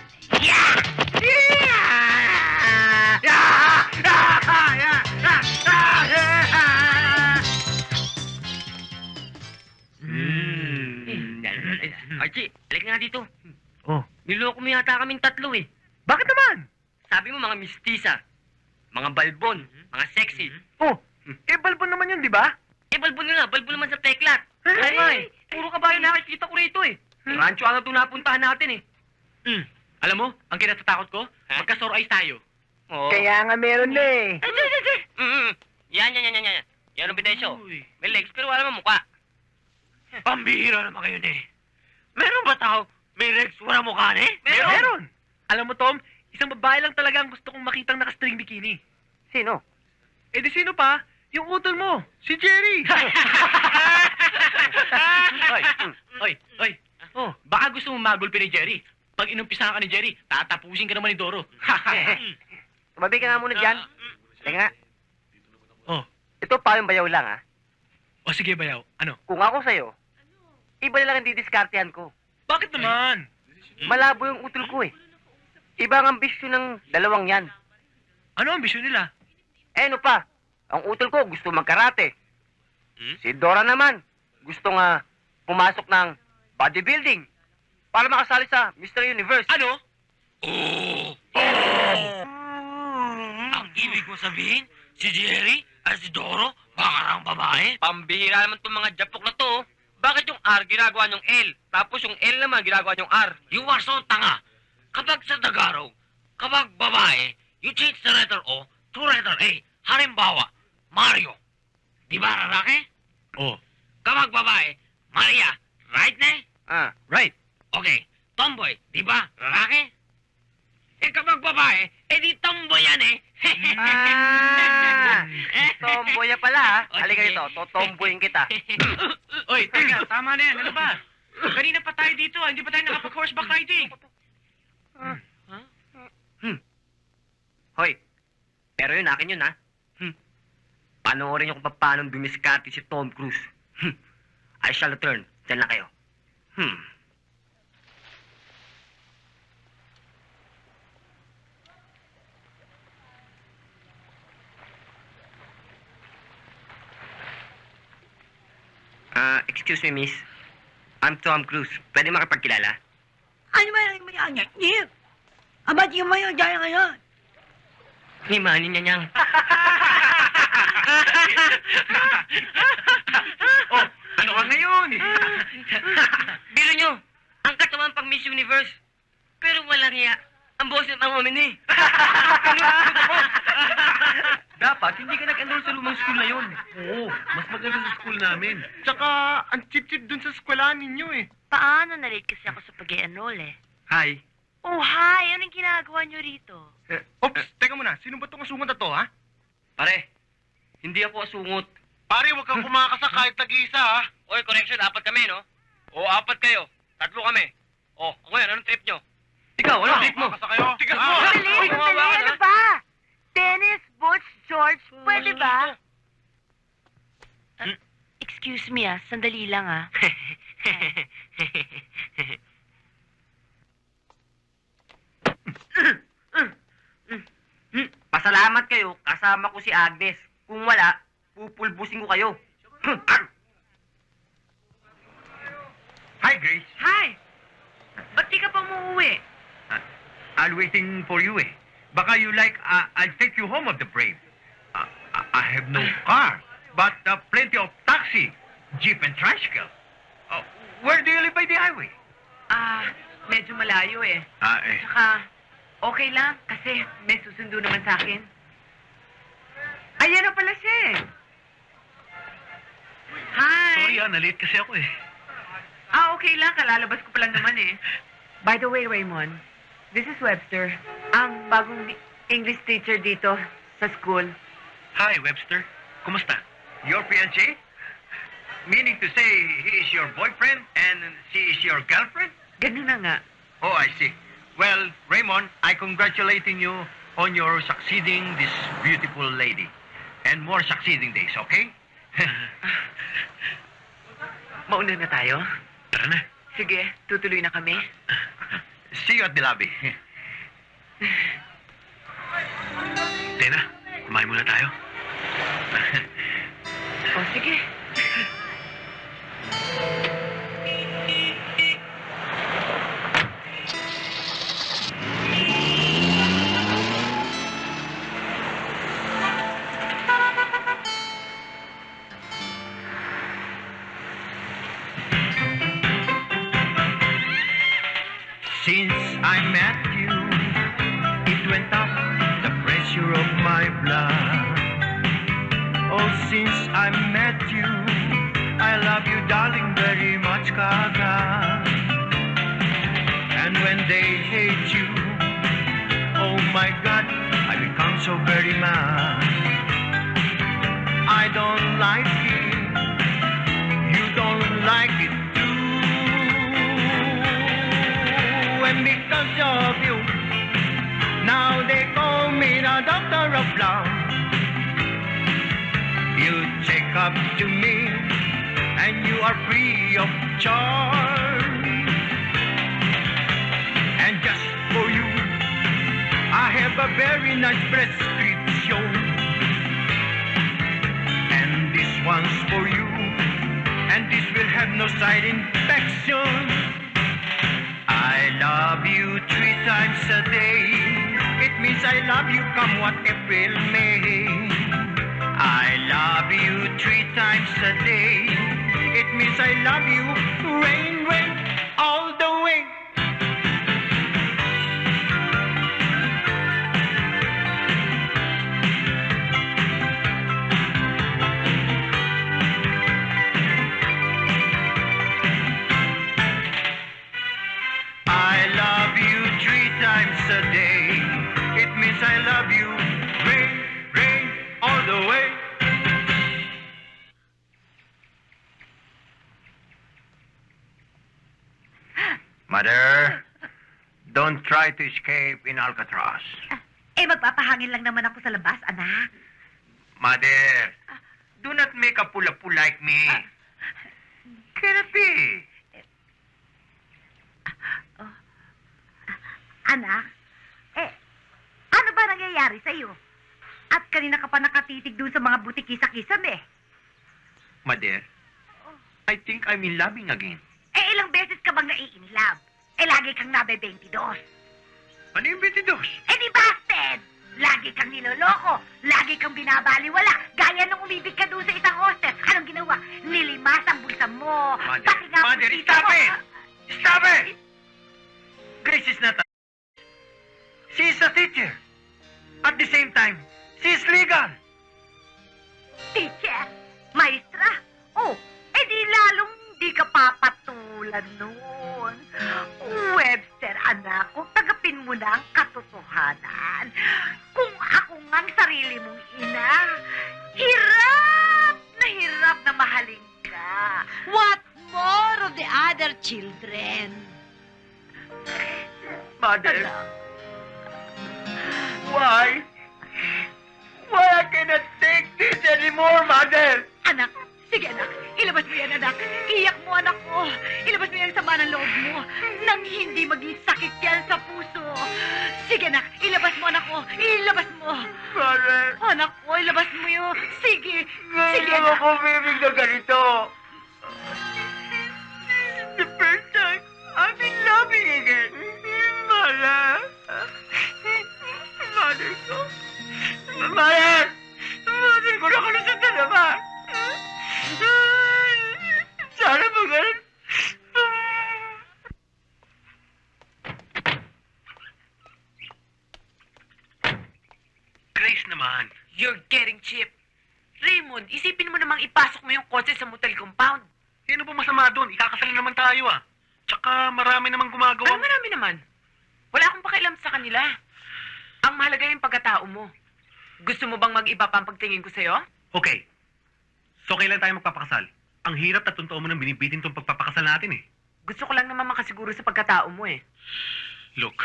Archie, balik nga dito. Oh. Niloko mo yata kaming tatlo eh. Bakit naman? Sabi mo mga mistisa, mga balbon, mga sexy. Oh, balbon naman yun, di ba? Eh, balbon naman sa teklat. Ay, puro kabayo nakikita ko rito eh. Rancho ang ito napuntahan natin eh. Alam mo, ang kinatatakot ko, magka-sore eyes tayo. Oo. Kaya nga meron na eh. Yan. Yan ang bidesyo. May legs pero wala namang mukha. Pambihira naman kayo eh. Meron ba tao? May legs, wala mukha eh? Meron! Alam mo, Tom, isang babae lang talaga ang gusto kong makitang naka-string bikini. Sino? Eh di sino pa? Yung utol mo, si Jerry! Oy. Oh, baka gusto mo magulpi ni Jerry. Pag inumpisahan ka ni Jerry, tatapusin ka naman ni Doro. Tumabi ka nga muna dyan. Teka nga. Oh. Ito pa yung bayaw lang ah. O sige, bayaw. Ano? Kung ako sa'yo, iba na lang ang didiskartehan ko. Bakit naman? Malabo yung utol ko eh. Iba ang ambisyon ng dalawang yan. Ano ang ambisyon nila? Eh, ano pa? Ang utol ko gusto magkarate. Si Dora naman, gusto nga pumasok ng bodybuilding para makasali sa Mr. Universe. Ano? Ang ibig mo sabihin, si Jerry at si Doro, bakarang babae? Pambihira naman itong mga japok na to. Bakit yung R ginagawa niyong L? Tapos yung L naman ginagawa niyong R. You are so tanga. Kapag sa Tagalog, kapag babae, you change the letter O to letter A. Halimbawa, Mario. Di ba lalaki? Oh. Kapag babae, Maria. Right, ne? Ah. Right. Okay. Tomboy. Di ba lalaki? Eh kapag babae, eh di tomboy yan eh. Tomboy pala ha. Halika rito, totomboyin kita. Oy, teka, tama na yan. Ano ba? Kanina pa tayo dito, hindi pa tayo nakapag-horseback riding. Hoy, pero yun akin yun ha. Panoorin niyo kung paano dumiskarte si Tom Cruise. I shall return. Diyan na kayo. Excuse me, miss. I'm Tom Cruise. Pwede makipagkilala? Ano ba yung mayanya? Nick! Abad yung mayo dyan ngayon. Ni mani niya niyang. Oh, ano ka ngayon? Biro nyo, ang katawan pang Miss Universe. Pero walang hiya. Ang boss ng pang-omini. Dapat, hindi ka nag-enroll sa lumang school na yun. Oo, mas maganda sa school namin. Tsaka, ang chip-chip dun sa eskwelahan ninyo eh. Paano na-late kasi ako sa pag-enroll eh? Hi. Oh, hi! Anong ginagawa niyo rito? Oops, teka muna. Sino ba itong asungot na to, ha? Pare, hindi ako asungot. Pare, huwag kang kumakasa kahit nag-iisa, ha? Oy, correction, 4 kami, no? O, 4 kayo. 3 kami. O, ngayon, anong trip nyo? Ikaw, anong trip mo? Kumakasa kayo? Tigas mo! Sandali, Uy, sandali! gumawa ka Ano na. ba? Dennis, Butch, George, pwede ba? Excuse me sandali lang Pasalamat kayo, kasama ko si Agnes. Kung wala, pupulbusin ko kayo. Hi, Grace. Hi! Ba't di ka pa umuwi? I'll waiting for you eh. Baka you like, I'll take you home of the brave. I have no car, but plenty of taxi, jeep and tricycle. Where do you live by the highway? Medyo malayo eh. Saka, okay lang kasi may susundo naman sa akin. Ayan na pala siya eh. Hi! Sorry na-late kasi ako eh. Okay lang. Kalalabas ko pa lang naman eh. By the way, Raymond, this is Webster. Ang bagong English teacher dito sa school. Hi, Webster. Kumusta? Your fiancé? Meaning to say, he is your boyfriend and she is your girlfriend? Ganun na nga. Oh, I see. Well, Raymond, I congratulating you on your succeeding this beautiful lady. And more succeeding days, okay? Mauna na tayo? Tara na. Sige, tutuloy na kami. See you at the lobby. Tena, kumain muna tayo. O, sige. Since I met you, it went up the pressure of my blood. Oh, since I met you, I love you, darling, very much, Gaga. And when they hate you, oh my God, I become so very mad. I don't like it, you don't like it too. And because of you, now they call me the doctor of love. You check up to me, and you are free of charge. And just for you, I have a very nice prescription. And this one's for you, and this will have no side infection. I love you 3 times a day. It means I love you come what April, May. I love you 3 times a day. It means I love you rain, rain, all the way. I love you 3 times a day. It means I love you rain, rain, all the way. Mother, don't try to escape in Alcatraz. Magpapahangin lang naman ako sa labas, anak. Mother, do not make a pula-pula like me. Cannot be. Anak, ano ba nangyayari sa'yo? At kanina ka pa nakatitig doon sa mga butiki sa kisame. Mother, I think I'm in loving again. Eh, ilang beses ka bang nai-inlove? Eh, lagi kang nabe-22. Ano yung 22? Eh, di busted! Lagi kang niloloko, lagi kang binabaliwala. Gaya nung umibig ka doon sa isang hostess. Anong ginawa? Nilimas ang bulsa mo. Mother, Pati nga Mother, pulsita stop mo. it! Stop it! Grace is not a... She is a teacher. At the same time, she is legal. Teacher, maestra. Oh, eh di lalong hindi ka papatulan noon. Webster, anak ko, tagapin mo na ang katotohanan. Kung ako ngang sarili mong ina, hirap na mahalin ka. What more of the other children? Mother, why? Why I cannot take this anymore, Mother? Anak, sige anak, ilabas mo yan anak. Iyak mo anak ko. Ilabas mo yan sa sama ng loob mo. Nang hindi maging sakit yan sa puso. Sige anak, ilabas mo anak ko. Ilabas mo. Mother, Anak ko, ilabas mo yun. Sige, sige ngayon anak. ako bibig na ganito. The first time, I've been loving again. Mother. Mother ko. Mother! Mother ko na kalusot na naman. Sana po ganun. Grace naman. You're getting cheap. Raymond, isipin mo namang ipasok mo yung kotse sa motel compound. Ano ba masama doon? Ikakasal naman tayo ah. Tsaka marami namang gumagawa. Ano marami naman? Wala akong pakialam sa kanila. Ang mahalaga yung pagkatao mo. Gusto mo bang mag-iba pa ang pagtingin ko sa'yo? Okay. So, kailan tayo magpapakasal? Ang hirap na tuntuan mo nang binibitin tong pagpapakasal natin eh. Gusto ko lang naman makasiguro sa pagkatao mo eh. Look,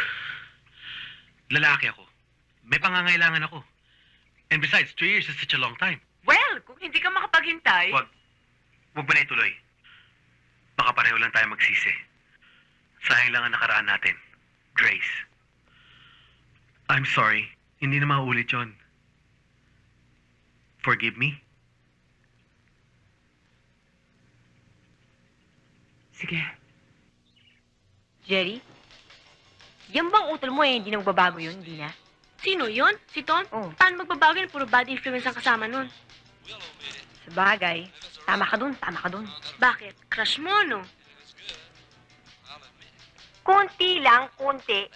lalaki ako. May pangangailangan ako. And besides, 3 years is such a long time. Well, kung hindi ka makapaghintay... Wag mo na ituloy. Baka pareho lang tayo magsisi. Sayang lang ang nakaraan natin. Grace. I'm sorry. Hindi na mauulit yun. Forgive me? Sige. Jerry? Yan bang utol mo hindi na magbabago yun, hindi na? Sino yun? Si Tom? Oo. Paano magbabago yun? Puro bad influence ang kasama nun. Sa bagay, tama ka dun. Bakit? Crush mo, no? Konti lang, konti.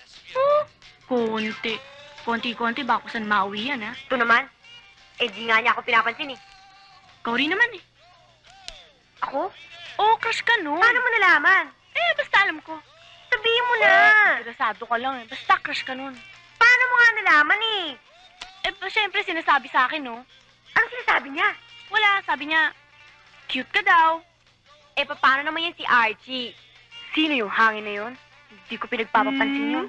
Konti-konti, bako saan mauwi yan, ha? Ito naman, di nga niya ako pinapansin eh. Ikaw rin naman, eh. Ako? Oo, crush ka, no? Paano mo nalaman? Eh, basta alam ko. Sabihin mo na. Interesado ka lang, eh. Basta crush ka nun. Paano mo nga nalaman eh? Eh, syempre, sinasabi sa akin, no? Anong sinasabi niya? Wala, sabi niya, cute ka daw. Paano naman yan si Archie? Sino yung hangin na yun? Hindi ko pinagpapapansin yun.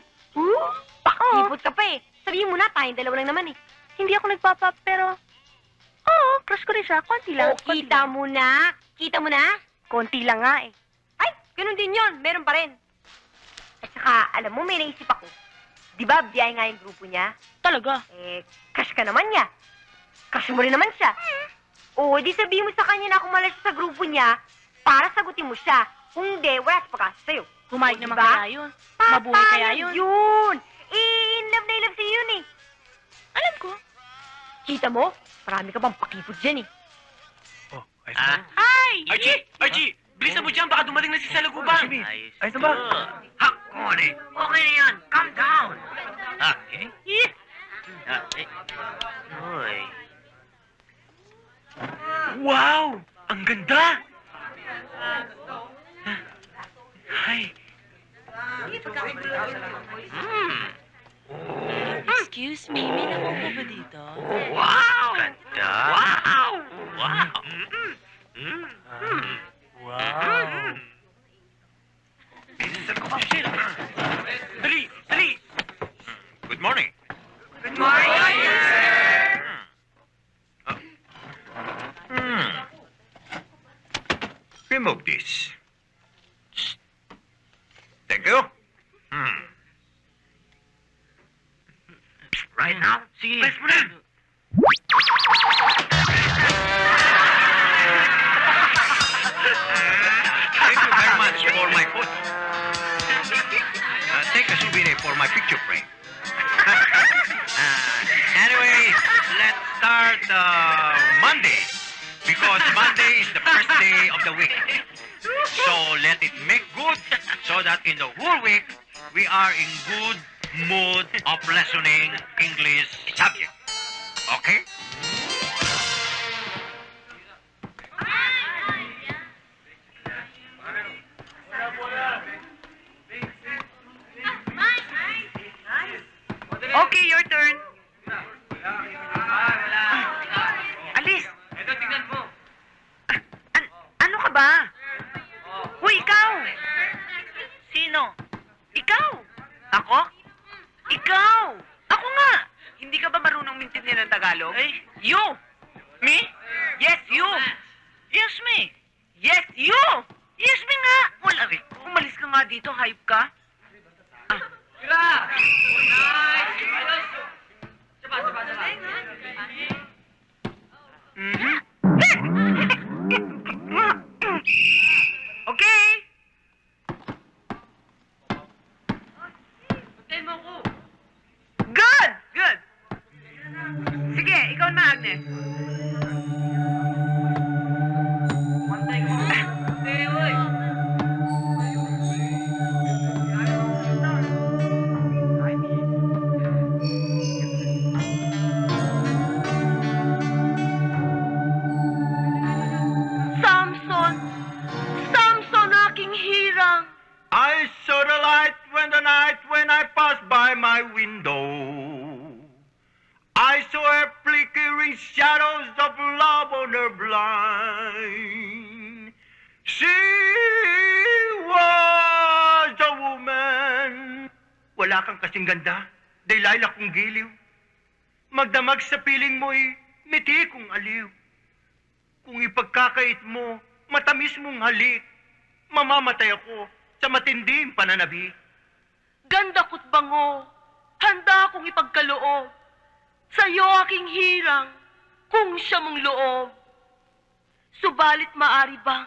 Pakipot ka pa eh. Sabihin mo na, tayong dalawa lang naman eh. Hindi ako nagpapa, pero... Oo, crush ko rin siya. Konti lang. konti Kita lang. mo na. Kita mo na? Konti lang nga, eh. Ay, ganun din yun. Meron pa rin. At saka, alam mo, may naisip ako. Di ba, biyay nga yung grupo niya? Talaga. Crush ka naman niya. Crush mo rin naman siya. Oo, di sabihin mo sa kanya na kumalas siya sa grupo niya para sagutin mo siya. Kung hindi, wala sa pagkasa sa'yo. Pumayag O, naman diba? kaya yun. Mabuhay kaya Papayag yun. yun. In love na in love sa'yo yun eh. Alam ko. Kita mo? Marami ka bang pakipot dyan eh. Oh, ayos na. Hi! Archie! Bilisan mo dyan, baka dumating na si Salaguban. Ayos na ba? Hakone! Okay na yan, calm down. Okay. Hoy. Wow! Ang ganda! Hi. Excuse me, may nakuha ba dito? Wow! Ganda. Wow! Wow. Wow! Dali! Dali! Good morning. Good morning. Remove this. Thank you. Right now? Sige. Press mo na! my picture frame. Anyway, let's start Monday. Because Monday is the first day of the week. So let it make good so that in the whole week, we are in good mood of lessoning English subject. Okay? Okay, your turn. Alis. Ano ka ba? Uy, ikaw! Sino? Ikaw! Ako? Ikaw! Ako nga! Hindi ka ba marunong mintindihan ng Tagalog? You! Me? Yes, you! Yes, me! Yes, you! Yes, me nga! Wala rin. Umalis ka nga dito, hype ka. Okay! Good! Good! Sige, ikaw na, Agnes. Samson! Samson, aking hirang! I saw the light when I passed by my window. I saw her flickering shadows of love on her blind. She was a woman. Wala kang kasing ganda, Delilah kong giliw. Magdamag sa piling mo'y miti kong aliw. Kung ipagkakait mo, matamis mong halik, mamamatay ako sa matinding pananabi. Ganda ko't bango, handa akong ipagkaloob. Sa'yo aking hirang, kung siya mong loob. Subalit maari bang,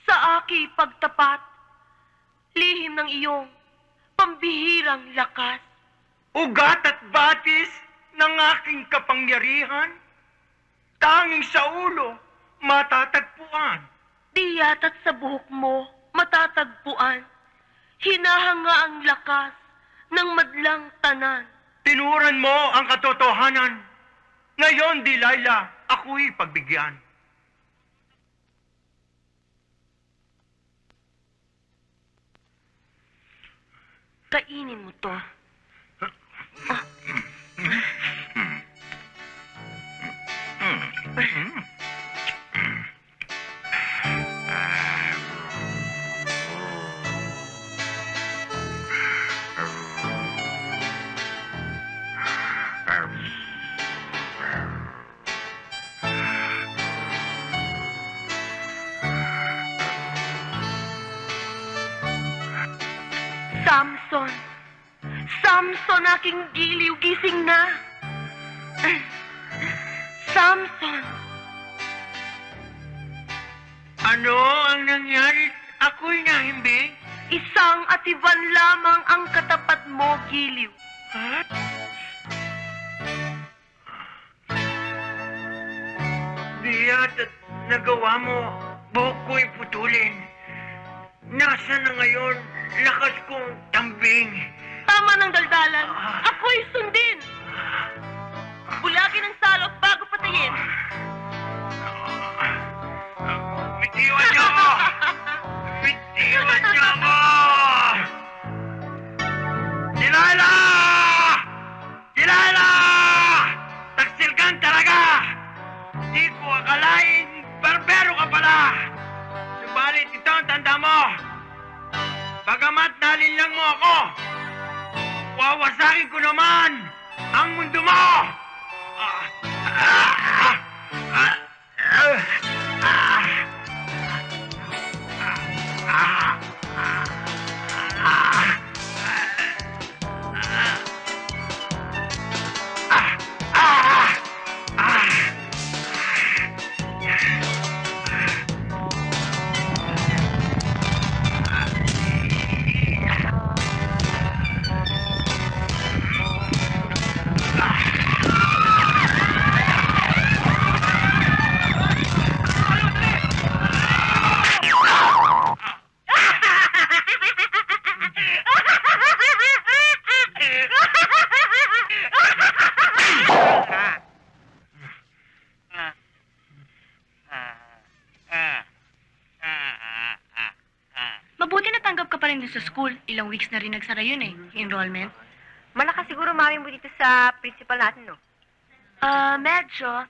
sa aki pagtapat, lihim ng iyong pambihirang lakas. Ugat at batis ng aking kapangyarihan, tanging sa ulo matatagpuan. Di yata't sa buhok mo matatagpuan, hinahanga ang lakas ng madlang tanan. Tinuran mo ang katotohanan. Ngayon, Delilah, ako'y pagbigyan. Kainin mo to. Samson! Samson, aking giliw, gising na! Samson! Ano ang nangyari? Ako'y nahimbing. Isang atiban lamang ang katapat mo, giliw. Ha? Di yata't nagawa mo, buhok ko'y putulin. Nasaan na ngayon lakas kong tambing? Tama ng daldalan. Ako'y sundin. Bulagin ang salot bago patayin. Bitiwan niyo ako! Bitiwan niyo ako! Delilah! Delilah! Taksilgan talaga! Di ko akalain, barbero ka pala! Subalit ito ang tanda mo. Bagamat nalinlang mo ako, wawasakin ko naman ang mundo mo! din sa school. Ilang weeks na rin nagsara yun eh, enrollment. Malakas siguro mami mo dito sa principal natin, no? Medyo.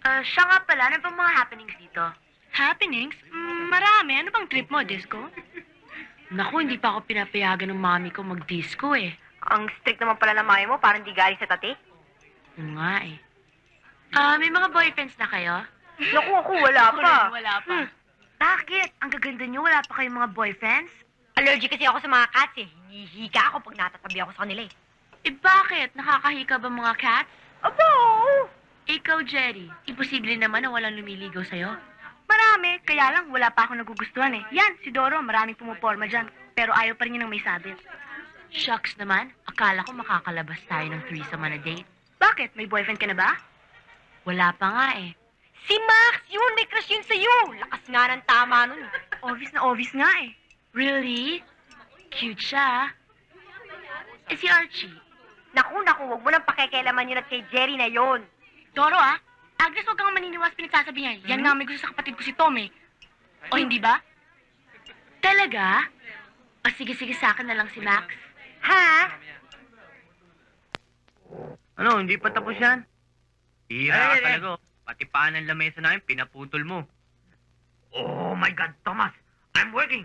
Siya nga pala, ano bang mga happenings dito? Happenings? Marami. Ano bang trip mo, disco? Naku, hindi pa ako pinapayagan ng mami ko mag-disco eh. Ang strict naman pala ng mami mo, parang di galing sa tate. Oo nga eh. May mga boyfriends na kayo? Naku, ako wala pa. Wala pa. Bakit? Ang gaganda niyo, wala pa kayong mga boyfriends? Allergic kasi ako sa mga cats eh. Hinihika ako pag natatabi ako sa kanila eh. Eh bakit? Nakakahika ba mga cats? Aba, oo. Ikaw, Jerry, imposible naman na walang lumiligaw sa'yo. Marami, kaya lang wala pa akong nagugustuhan eh. Yan, si Doro, maraming pumuporma dyan. Pero ayaw pa rin niya ng may sabit. Shucks naman, akala ko makakalabas tayo ng threesome on a date. Bakit? May boyfriend ka na ba? Wala pa nga eh. Si Max, yun, may crush yun sa'yo. Lakas nga ng tama nun. Obvious nga eh. Really? Cute siya. Eh si Archie? Naku, wag mo nang pakikialaman yun at kay Jerry na yun. Doro Agnes, huwag kang maniniwas pinagsasabi niya. Yan nga may gusto sa kapatid ko si Tom eh. O hindi ba? Talaga? O sige sa akin na lang si Max. Ha? Ano, hindi pa tapos yan? Hira ka talaga. Pati paan ng lamesa namin, pinaputol mo. Oh my God, Thomas, I'm working.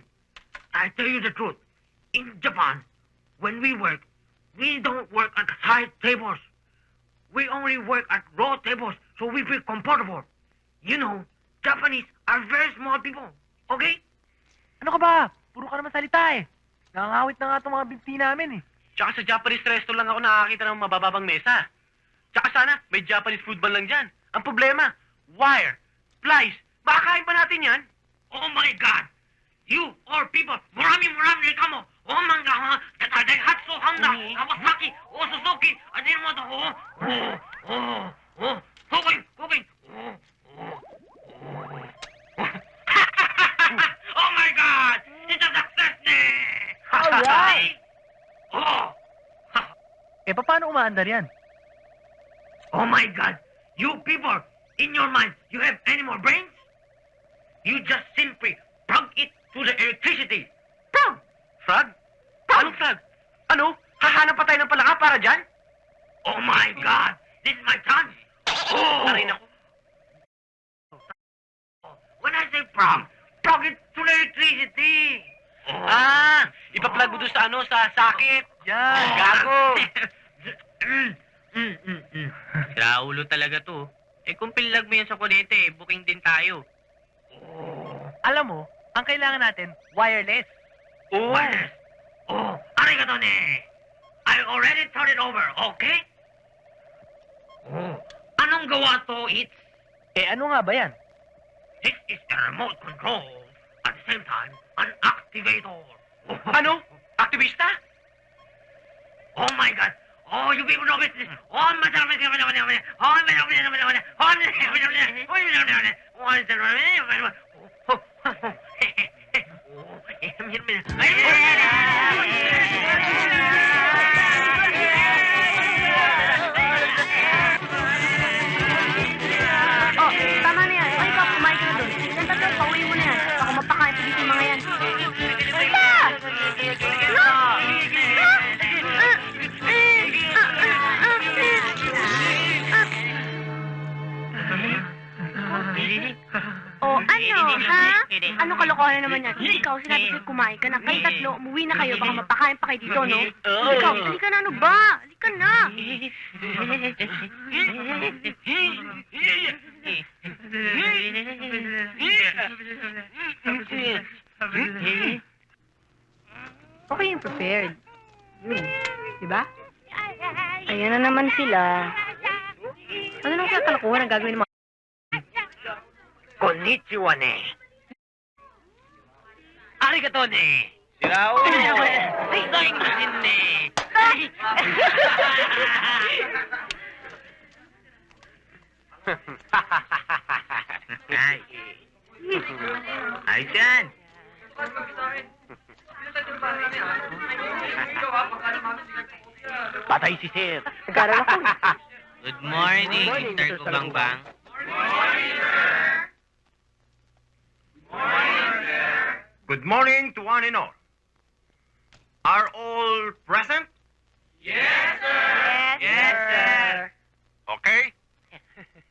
I tell you the truth. In Japan, when we work, we don't work at high tables. We only work at low tables, so we feel comfortable. You know, Japanese are very small people, okay? Ano ka ba? Puro ka naman salita eh. Nangangawit na nga itong mga binti namin eh. Tsaka sa Japanese resto lang ako nakakita ng mabababang mesa. Tsaka sana, may Japanese food man lang dyan. Ang problema, wire, flies, makakain pa natin yan? Oh my God! You all people, murami kamo. Oh my God, Daihatsu Honda, Kawasaki, Suzuki, Ajinomoto, cooking. Oh my God, it's a success eh. Alright. Oh, Eh, paano umaandar yan? oh my God, you people, in your mind, you have any more brains? You just simply plug it to the electricity. Plug! Frog? Anong frog? Ano? Hahanap pa tayo ng palaka para dyan? Oh my God! This is my chance! Oh! Aray naku. When I say plug it to the electricity! Oh. Ipa-plug mo doon sa sa sakit. Yan, gago. Sira ulo talaga to. Eh kung pinlag mo yan sa kuryente, booking din tayo. Alam mo, ang kailangan natin, wireless. Oh. Oh, arigato ne! I already turned it over, okay? Oh, anong gawa to? It's... Eh, ano nga ba yan? This is a remote control. At the same time, an activator. Ano? Aktivista? Oh my God! Oh, you people know business! Oh, my God! Oh, tama na yan. Ay, ikaw, kumain ka na doon. Yan, tatlo, pauwi mo na yan. Baka mapakain pa dito yung mga yan. Oh, ano, ha? Ano kalokohan naman yan? Ikaw, sinabi ko kumain ka na. Kayo tatlo, umuwi na kayo. Baka mapakain pa kayo dito, no? Ikaw, halika na, ano ba? Halika na. Okay yung prepared. Yun. Diba? Ayan na naman sila. Ano nang kaya kalokohan ang gagawin ng mga... Konnichiwa ne. Arigato ne. Sira ulo. Ay, daing masin ne. Ay. Ayos yan. Patay si Sir. Nag-aaral ako. Good morning, Mr. Kubangbang. Good morning to one and all. Are all present? Yes, sir. Okay.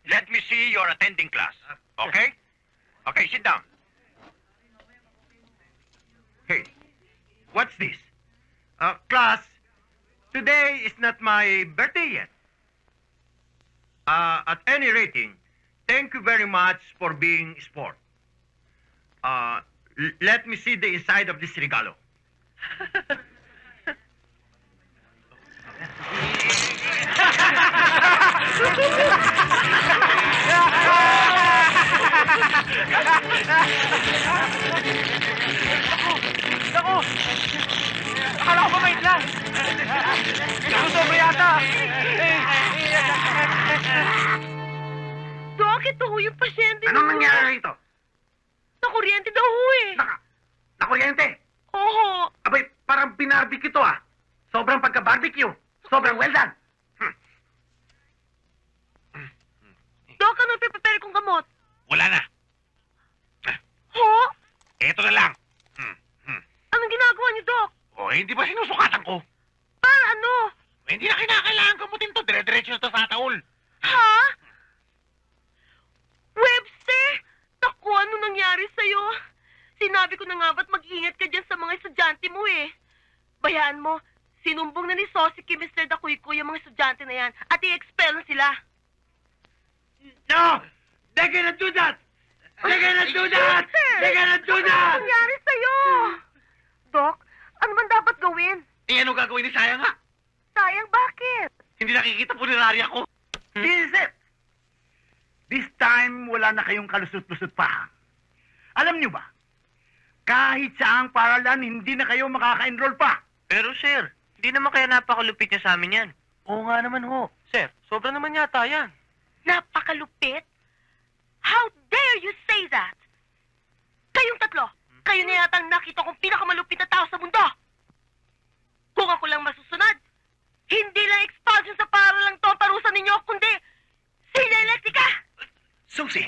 Let me see your attending class. Okay? Okay, sit down. Hey, what's this? Class, today is not my birthday yet. At any rating, thank you very much for being sport. Let me see the inside of this regalo. Naku! Akala ko ba may lang? Naku, sobra yata. Dok, ito ho yung pasyente Anong mo. nangyari rito? Nakuryente daw ho eh. Nakuryente? Oo. Abay, parang binarbecue to ah. Sobrang pagka-barbecue. Sobrang well done. Dok, anong prepare kong gamot? Wala na. Ho? Eto na lang. Anong ginagawa niyo, Dok? O, hindi ba sinusukatan ko? Para ano? Hindi na kinakailangan gamutin to. Dire-diretso to sa taol. Ha? Webster? Naku, ano nangyari sa'yo? Sinabi ko na nga ba't mag-ingat ka dyan sa mga estudyante mo eh. Bayaan mo, sinumbong na ni Sosi kay Mr. Dakuykuy yung mga estudyante na yan at i-expel na sila. No! They cannot do that! They cannot do that! They cannot do that! Ano nangyari sa'yo? Dok, ano man dapat gawin? Eh, ano gagawin ni Sayang nga? Sayang, bakit? Hindi nakikita po ni ko. This is it. This time, wala na kayong kalusot-lusot pa. Alam niyo ba? Kahit saang paralan, hindi na kayo makaka-enroll pa. Pero sir, hindi naman kaya napakalupit niya sa amin yan. Oo nga naman ho. Sir, sobra naman yata yan. Napakalupit? How dare you say that? Kayong tatlo, kayo na yata ang nakita kong pinakamalupit na tao sa mundo. Kung ako lang masusunod, hindi lang expulsion sa paralang to ang parusa ninyo, kundi sila elektrika! Susi,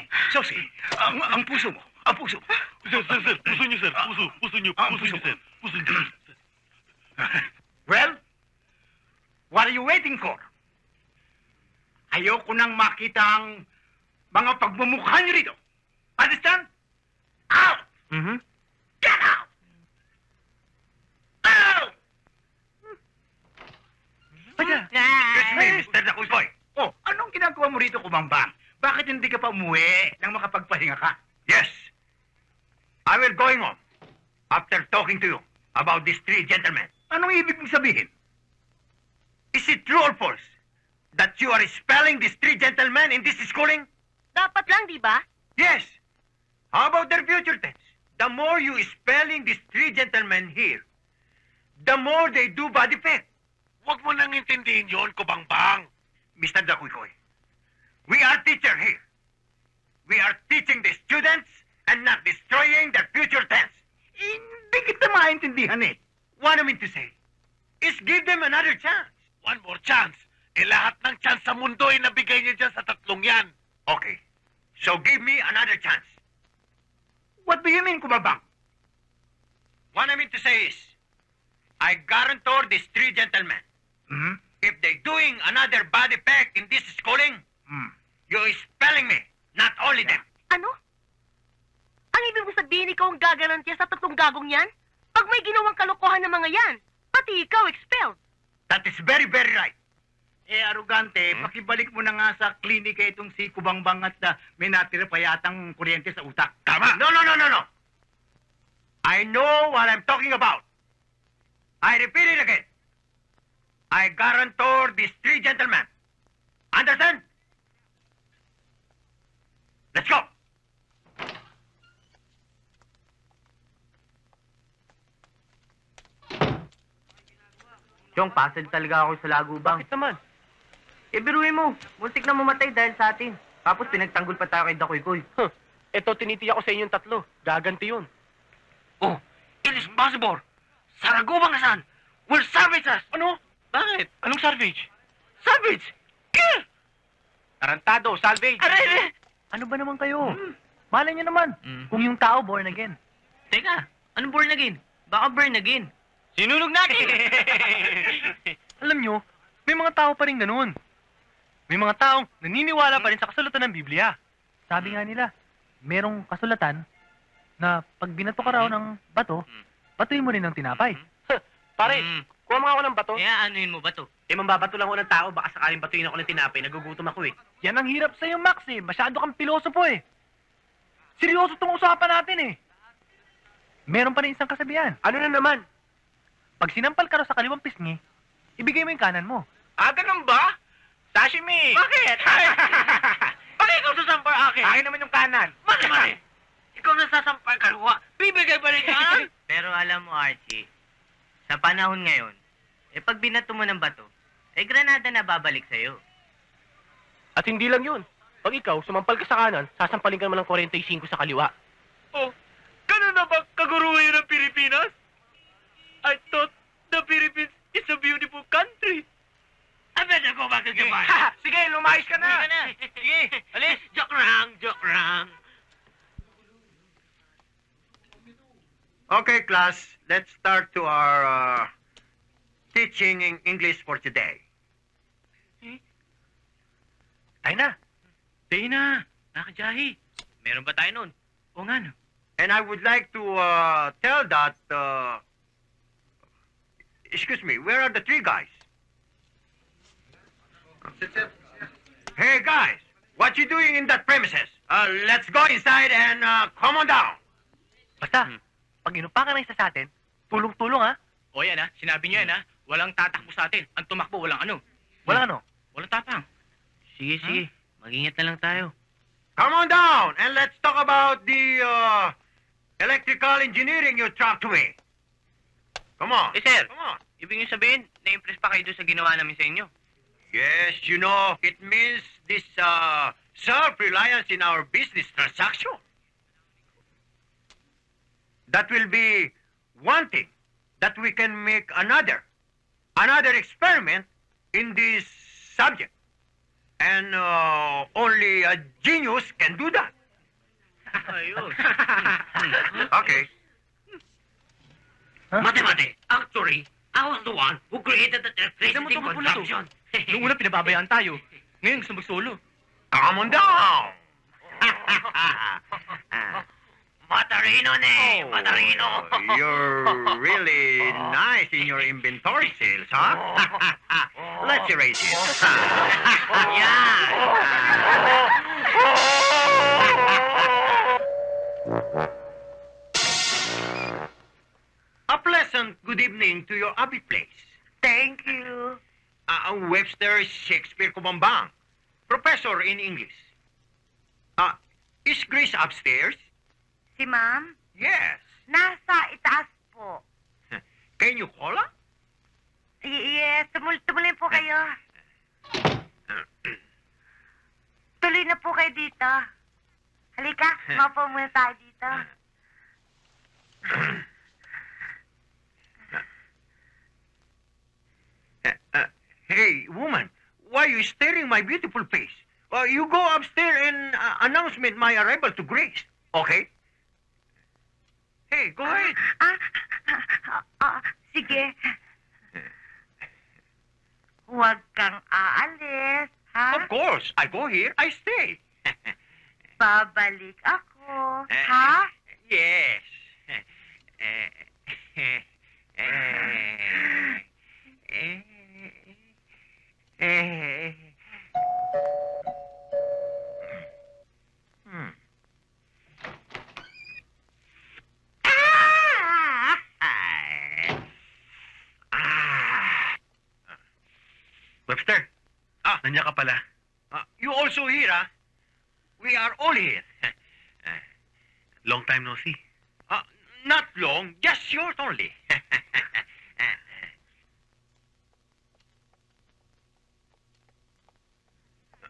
ang puso mo, ang puso mo. Sir, puso niyo, sir. Puso niyo, sir. Puso niyo. Well, what are you waiting for? Ayoko nang makita ang mga pagmumukha niyo rito. Understand? Out! Mm-hmm. Get out! Out! Excuse me, Mr. Dakuykoy. Oh, anong ginagawa mo rito, Kumambang? Bakit hindi ka pa umuwi nang makapagpahinga ka? Yes. I will going home after talking to you about these three gentlemen. Anong ibig mong sabihin? Is it true or false that you are expelling these three gentlemen in this schooling? Dapat lang, di ba? Yes. How about their future tense? The more you spelling these three gentlemen here, the more they do bad effect. Huwag mo nang intindihin yun, Kubangbang. Mr. Dakuykoy, we are teacher here. We are teaching the students and not destroying their future tense. Hindi kita maintindihan eh. What I mean to say is give them another chance. One more chance? Eh lahat ng chance sa mundo ay nabigay niya dyan sa tatlong yan. Okay. So give me another chance. What do you mean, Kumabang? What I mean to say is, I guarantor these three gentlemen, if they doing another bad effect in this schooling, you spelling me, not only them. Ano? Ang ibig mo sabihin ikaw ang gagarantiya sa tatlong gagong yan? Pag may ginawang kalokohan ng mga yan, pati ikaw expelled. That is very, very right. Eh, arugante, pakibalik mo na nga sa klinika itong si Kubangbang at may natira pa yatang kuryente sa utak. Tama! No. I know what I'm talking about. I repeat it again. I guarantor these three gentlemen. Understand? Let's go! Chong, puzzle talaga ako sa lagubang. Bakit naman? Eh, biruin mo. Muntik na mamatay dahil sa atin. Tapos pinagtanggol pa tayo kay Dakuykoy. Ito, tinitiya ko sa inyong tatlo. Gaganti yun. Oh, it is possible. Saragubang asan? Will salvage us. Ano? Bakit? Anong salvage? Salvage? Kill! Tarantado, salvage. Aray! Ano ba naman kayo? Malay niyo naman. Kung yung tao born again. Teka, anong born again? Baka burn again. Sinunog natin! Alam nyo, may mga tao pa rin ganun. May mga taong naniniwala pa rin sa kasulatan ng Biblia. Sabi nga nila, merong kasulatan na pag binato ka raw ng bato, batuin mo rin ng tinapay. Pare, kuha mga ako ng bato. Kaya anuin mo ba to? Mambabato lang ako ng tao, baka sakaling batuin ako ng tinapay, nagugutom ako eh. Yan ang hirap sa'yo, Max eh. Masyado kang pilosopo eh. Seryoso tong usapan natin eh. Meron pa rin isang kasabihan. Ano na naman? Pag sinampal ka raw sa kaliwang pisngi, ibigay mo yung kanan mo. Ganun ba? Sashimi! Bakit? Bakit ikaw sasampal akin? Akin naman yung kanan. Mali! Ikaw na sasampal kaliwa. Bibigay ba rin kanan? Pero alam mo, Archie, sa panahon ngayon, pag binato mo ng bato, granada na babalik sa'yo. At hindi lang yun. Pag ikaw, sumampal ka sa kanan, sasampalin ka naman ng 45 sa kaliwa. Oh, ganun na ba kaguruhin ng Pilipinas? I thought the Philippines is a beautiful country. Abed ako magagawa. Sige, lumayas ka na. Sige, alis. Joke lang. Okay, class, let's start to our teaching in English for today. Tayo na. Tayo na. Nakajahi. Meron ba tayo nun? O nga no. And I would like to tell that, excuse me, where are the three guys? Hey, guys, what you doing in that premises? Let's go inside and come on down. Basta, pag inupakan ng isa sa atin, tulong-tulong ha. O yan sinabi niyo yan Walang tatakbo sa atin. Ang tumakbo, walang ano. Walang ano? Walang tapang. Sige. Mag-ingat na lang tayo. Come on down and let's talk about the electrical engineering you talked to me. Come on. Sir. Come on. Ibig niyo sabihin, na-impress pa kayo doon sa ginawa namin sa inyo. Yes, you know, it means this self-reliance in our business transaction. That will be one thing that we can make another experiment in this subject. And only a genius can do that. Ayos. Okay. Mathematics. Actually, I was the one who created the electricity consumption. Noong una pinababayaan tayo. Ngayon gusto mag-solo. Come on down. Matarino ne, Matarino. You're really nice in your inventory sales, huh? Let's erase it. A pleasant good evening to your Abbey place. Thank you. Webster Shakespeare Kumambang, professor in English. Is Grace upstairs? Si ma'am? Yes. Nasa itaas po. Can you call her? Yes, tumuloy po kayo. Tuloy na po kayo dito. Halika, maupo muna tayo dito. Hey, woman, why are you staring my beautiful face? You go upstairs and announcement my arrival to Grace, okay? Hey, go ahead. Sige. Huwag kang aalis, ha? Of course, I go here, I stay. Babalik ako, ha? Yes. Webster, nandiyan ka pala. You also here, huh? We are all here. Long time no see. Not long, just short only.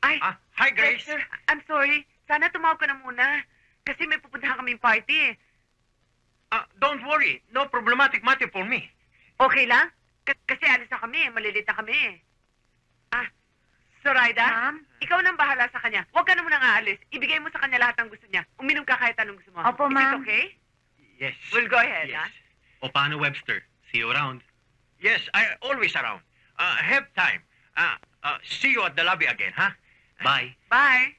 Ay, Hi, Grace. Dexter, I'm sorry. Sana tumawag ka na muna. Kasi may pupuntahan kaming party. Don't worry, no problematic matter for me. Okay lang? Kasi alis na kami. Malilit na kami. Zoraida, Ma'am? ikaw nang bahala sa kanya. Huwag ka na munang aalis. Ibigay mo sa kanya lahat ng gusto niya. Uminom ka kahit anong gusto mo. Opo, Is it ma'am. okay? Yes. We'll go ahead, Yes. ha? O paano, Webster? See you around. Yes, I always around. Have time. See you at the lobby again, huh? Bye. Bye.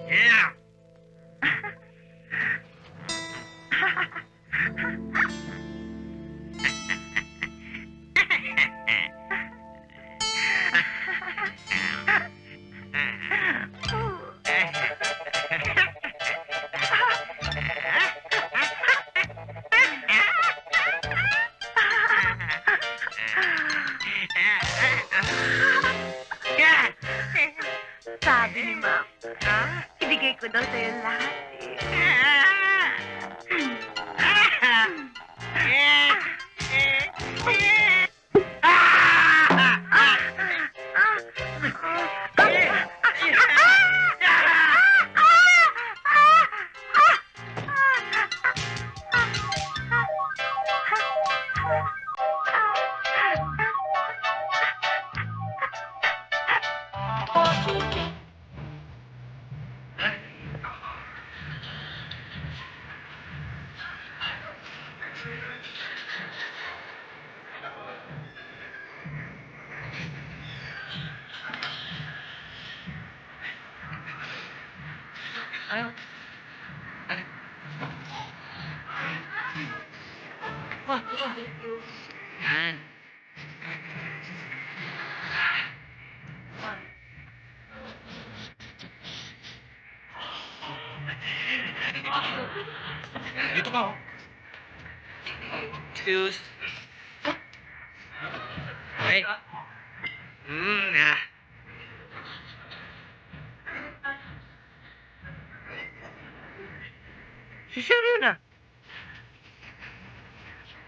Yeah. Sabi ni Ma'am, ibigay ko daw sa'yo lahat eh. Dito ka, oh. Excuse. Hey. Si Sir yun ah.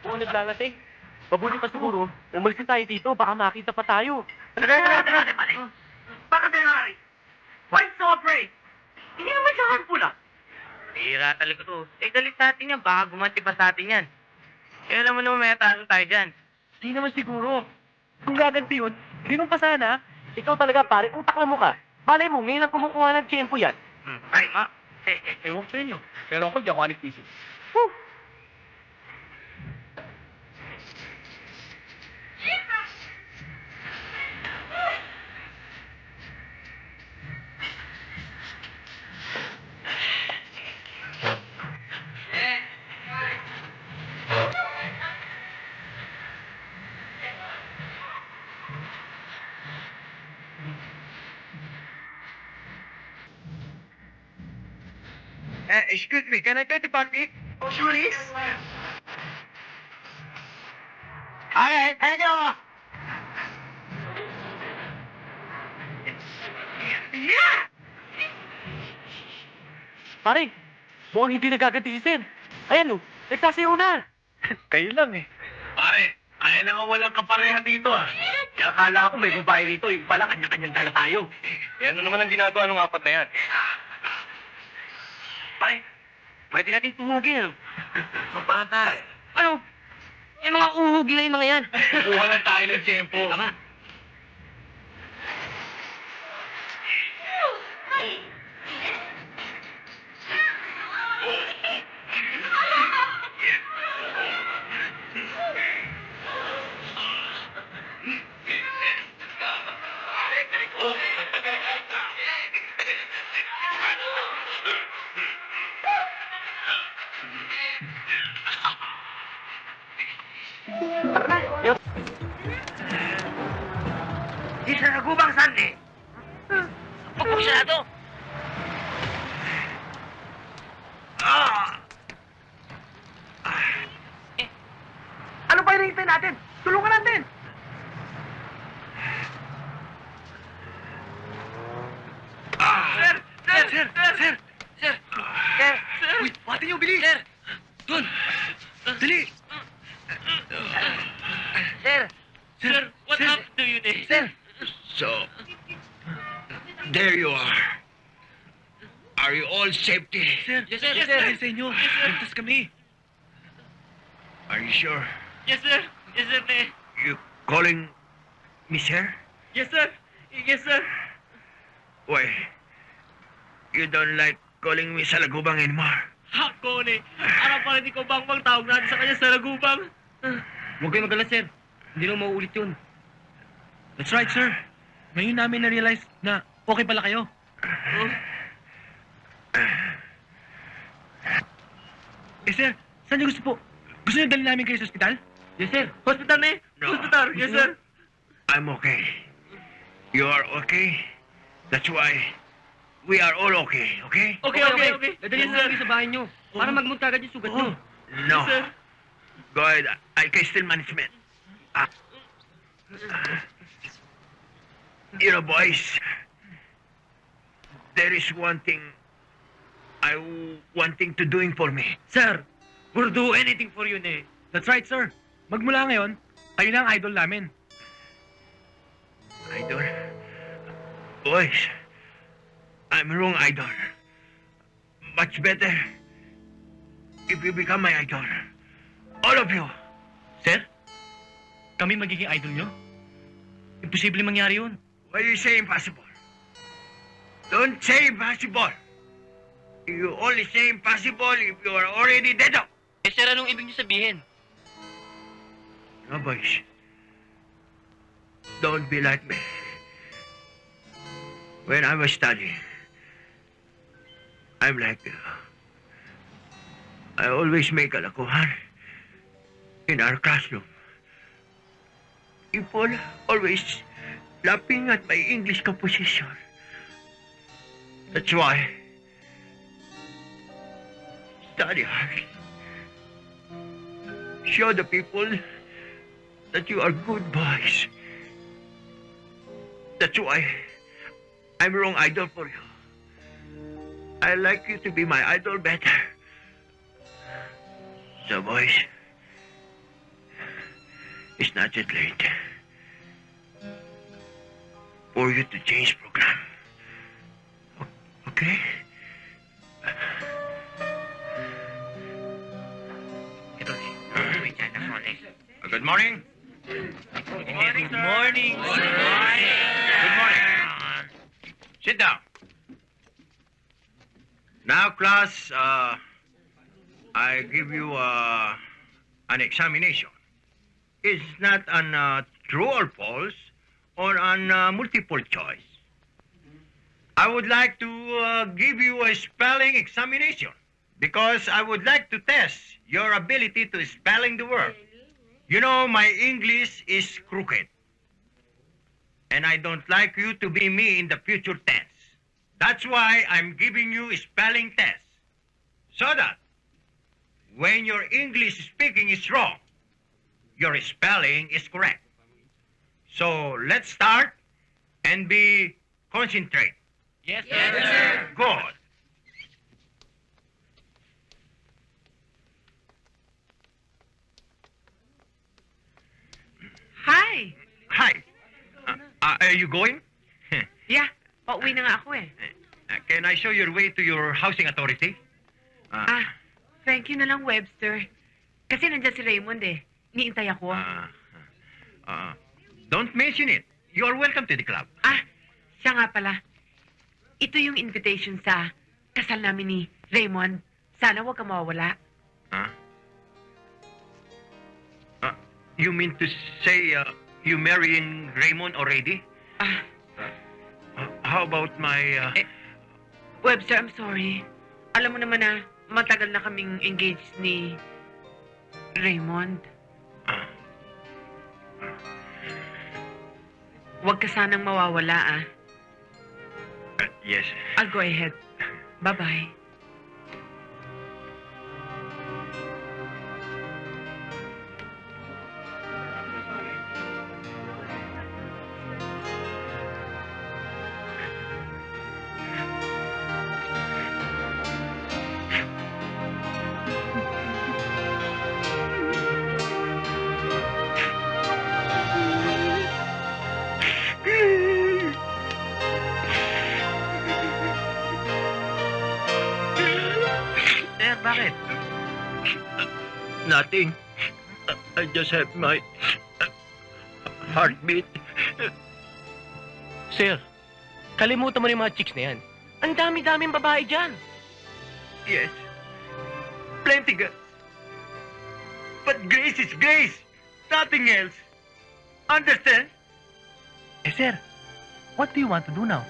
Oo, naglalating. Mabuti pa siguro, umalis na tayo dito, baka makita pa tayo. Bakit nangyari? Why so afraid? Hindi naman siya harmful ah. Hira talaga to. Eh, galit sa atin yan. Baka gumanti pa sa atin yan. Eh, alam mo naman may talo tayo dyan. Hindi naman siguro. Kung gaganti yun, hindi nung pa sana. Ikaw talaga pare, utak na mo ka. Malay mo, ngayon ang kumukuha ng tiyempo yan. Ay, Ewan ko sa inyo. Pero ako, di ako anistisyo. Excuse me, can I get the party? Oh, sure is. Alright, hang on. Yeah! Pare, mukhang hindi nagaganti si Sen. Ayan o, nagsasayaw na. Kayo lang eh. Pare, kaya na nga walang kaparehan dito ah. Kaya akala ko may babae rito, yung pala kanya-kanyang dala tayo. Yan naman ang ginagawa ng apat na yan. pare. Pwede natin tumugin. Mapata. Ano? Yung mga uhugi na yung mga yan. Kuha lang tayo ng tiyempo. Tama. Di sa nagubang sandi. Pagpagsyado. Ano ba hinihintay natin? Tulungan natin! Sir! Sir! Sir! Sir! Sir! Sir! Uy, pati niyo, bilis! Sir! Doon! Dali! Sir! Sir! What happened to you, Nick? Sir! So, there you are. Are you all safety? Sir, Yes, sir. yes, Yes, sir. dahil sa inyo. Yes, sir. Ligtas kami. Are you sure? Yes, sir! Yes, sir, Nick! You calling me, sir? Yes, sir! Yes, sir! Why? You don't like calling me Salagubang anymore? Hako ni. Araw pa rin ikaw bang tawag natin sa kanya sa lagubang. Huwag kayo mag-alala, sir. Hindi na mauulit yun. That's right, sir. Ngayon namin na-realize na okay pala kayo. Eh, sir, saan niyo gusto po? Gusto niyo dalhin namin kayo sa ospital? Yes, sir. Hospital na eh. No. Hospital. Yes, sir. I'm okay. You are okay? That's why we are all okay, okay? Okay. Dadalhin namin sa bahay niyo para magmunta agad yung sugat niyo. No. Yes, sir. Go ahead. I can still management. You know, boys, there is one thing I wanting to doing for me. Sir, we'll do anything for you, ne. That's right, sir. Magmula ngayon, kayo na ang idol namin. Idol? Boys, I'm wrong idol. Much better if you become my idol. All of you. Sir, kami magiging idol niyo? Imposible mangyari yun. Why you say impossible? Don't say impossible. You only say impossible if you are already dead. Eh, sir, anong ibig niyo sabihin? No, boys. Don't be like me. When I was studying, I'm like you. I always make a kalokohan in our classroom. People always laughing at my English composition. That's why study hard. Show the people that you are good boys. That's why I'm wrong idol for you. I like you to be my idol better. So, boys, it's not yet late for you to change program. Okay? Good morning. Good morning, sir. Good morning. Sit down. Now, class, I give you an examination. It's not an true or false or an multiple choice. I would like to give you a spelling examination because I would like to test your ability to spelling the word. You know, my English is crooked. And I don't like you to be me in the future tense. That's why I'm giving you a spelling test. So that when your English speaking is wrong, your spelling is correct. So let's start and be concentrate. Yes, sir. Good. Hi! Hi. Are you going? Yeah, pauwi na nga ako eh. Can I show your way to your housing authority? Thank you na lang, Webster. Kasi nandyan si Raymond eh. Iniintay ako. Don't mention it. You're welcome to the club. Siya nga pala. Ito yung invitation sa kasal namin ni Raymond. Sana huwag ka mawawala. You mean to say you marrying Raymond already? How about my... Webster, I'm sorry. Alam mo naman na matagal na kaming engaged ni Raymond. Huwag ka sanang mawawala, Yes. I'll go ahead. Bye-bye. Bakit? Nothing. I just have my heartbeat. Sir, Kalimutan mo na yung mga chicks na yan. Ang dami-daming babae dyan. Yes. Plenty girl. But Grace is Grace. Nothing else. Understand? Eh, sir, what do you want to do now?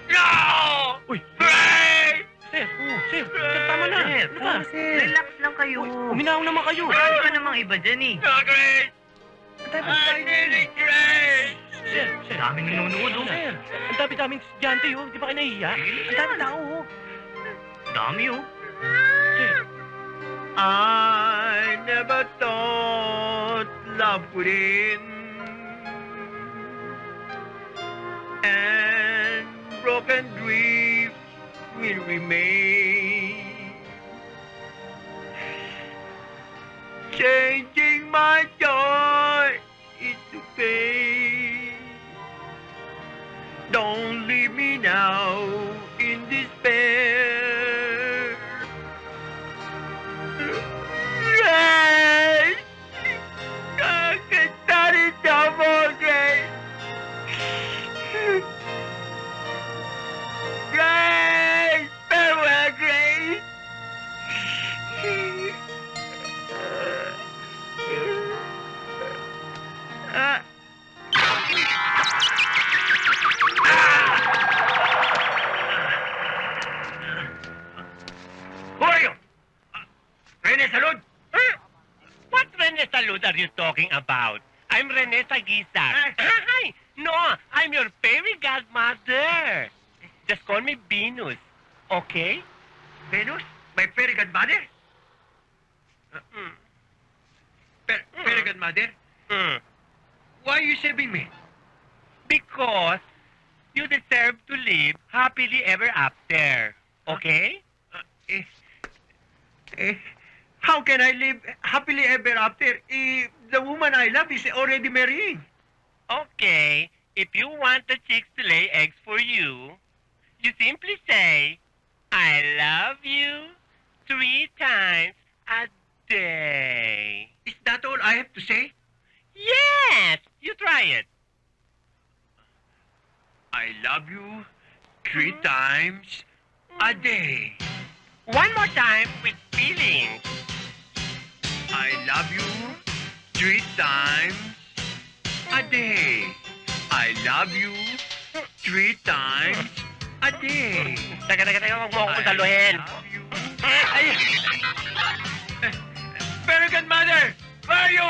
No! Uy! Grace! Sir, sir, tama na. Sir, Ano ba? Relax lang kayo. Uminaw naman kayo. Marami pa namang iba dyan eh. No, Grace! I need it, Grace! Sir, Daming nanonood, oh. Sir, ang dami-daming estudyante, oh. Di ba kayo nahihiya? Ang dami tao, oh. Dami, oh. Sir, I never thought love would end, and broken dreams will remain, changing my joy into pain. Don't leave me now in despair. Grace! Kakasari mo, Grace! Grace! Farewell, Grace! Who are you? Rene Salud? What Rene Salud are you talking about? I'm Rene Saguisar. Hi! No, I'm your fairy godmother. Just call me Venus, okay? Venus? My fairy godmother? Fairy godmother? Why are you saving me? Because you deserve to live happily ever after, okay? How can I live happily ever after if the woman I love is already marrying? Okay, if you want the chicks to lay eggs for you, you simply say, I love you 3 times a day. Is that all I have to say? Yes, you try it. I love you 3 times a day. One more time with feelings. I love you 3 times a day. I love you 3 times a day. Teka, huwag mo akong daluhin. Ay! Very good, mother! Where are you?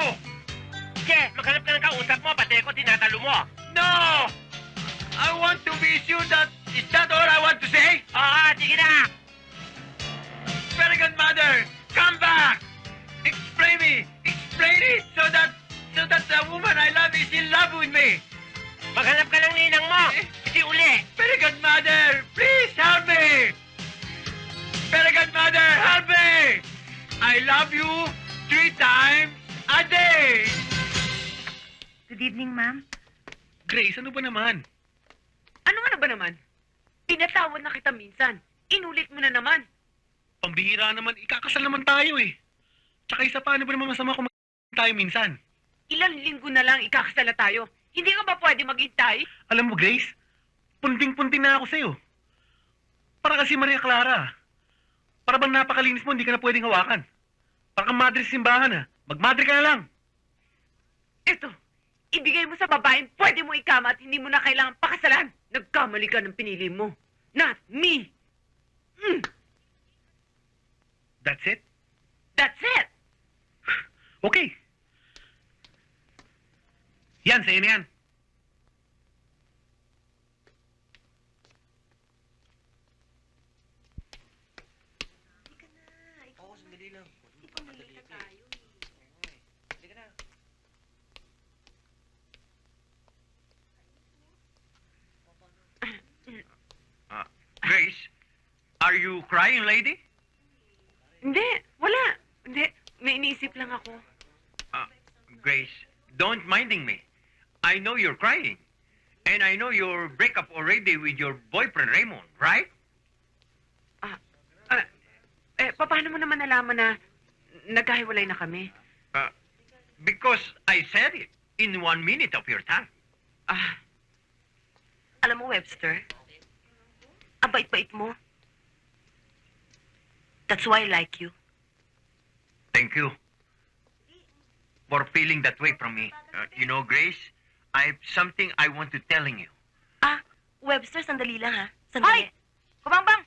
Che, maghanap ka ng kausap mo, pati ako tinatalo mo. No! I want to be sure that... Is that all I want to say? Sige na! Very good, mother! Come back! Explain it so that the woman I love is in love with me. Maghanap ka ng ninang mo. Kasi uli. Very good, mother! Please help me! Very good, mother! Help me! I love you 3 times a day! Good evening, ma'am. Grace, ano ba naman? Ano nga na ba naman? Pinatawad na kita minsan. Inulit mo na naman. Pambihira naman, ikakasal naman tayo eh. Tsaka isa pa, ano ba naman masama kung tayo minsan? Ilang linggo na lang ikakasala tayo. Hindi ka ba pwede maghintay? Alam mo, Grace, punting-punting na ako sa'yo. Para kasi Maria Clara. Para bang napakalinis mo, hindi ka na pwedeng hawakan. Para kang madre sa simbahan, ha? Magmadre ka na lang. Ito, ibigay mo sa babaeng pwede mo ikama at hindi mo na kailangan pakasalan. Nagkamali ka ng pinili mo. Not me. That's it? That's it. Okay. Yan, sa'yo na yan. Grace, are you crying, lady? Hindi, wala. Hindi, may iniisip lang ako. Grace, don't minding me. I know you're crying. And I know you're break up already with your boyfriend, Raymond, right? Paano mo naman nalaman na nagkahiwalay na kami? Because I said it in 1 minute of your time. Alam mo, Webster, ang bait-bait mo. That's why I like you. Thank you for feeling that way from me. You know, Grace, I have something I want to telling you. Webster, sandali lang ha. Hoy! Kubangbang!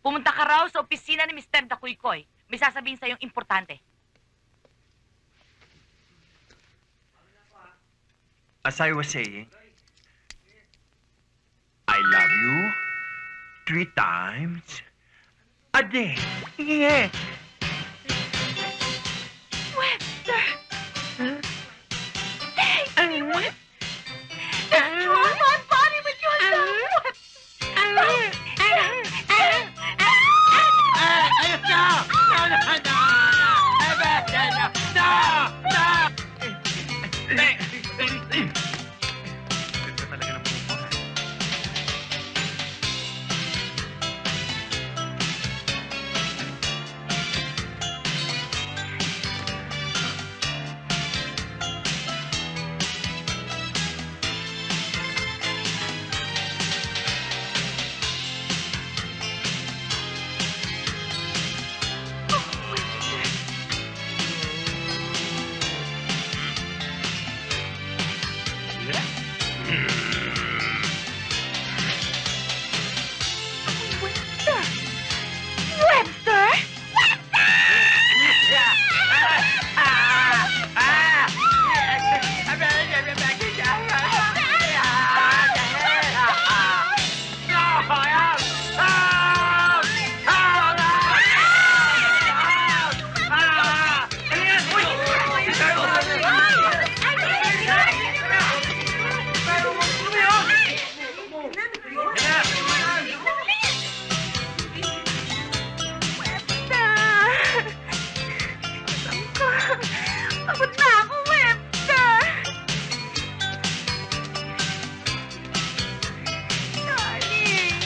Pumunta ka raw sa opisina ni Mr. Dakuykoy. May sasabihin sa'yong importante. As I was saying, I love you 3 times a day. Yeah. Webster! Thank you, Webster! You're my body, but you're so Pagod na ako, Webster! Darling!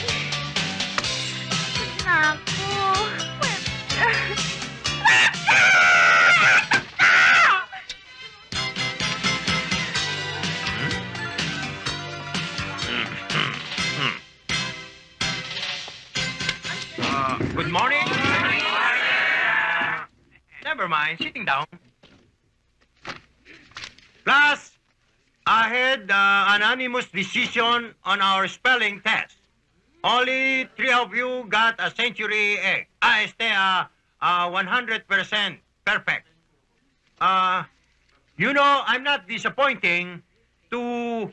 Pagod na ako, Webster! Good morning. Never mind, sitting down. Class, I had unanimous decision on our spelling test. Only 3 of you got a century egg. 100% perfect. You know, I'm not disappointing to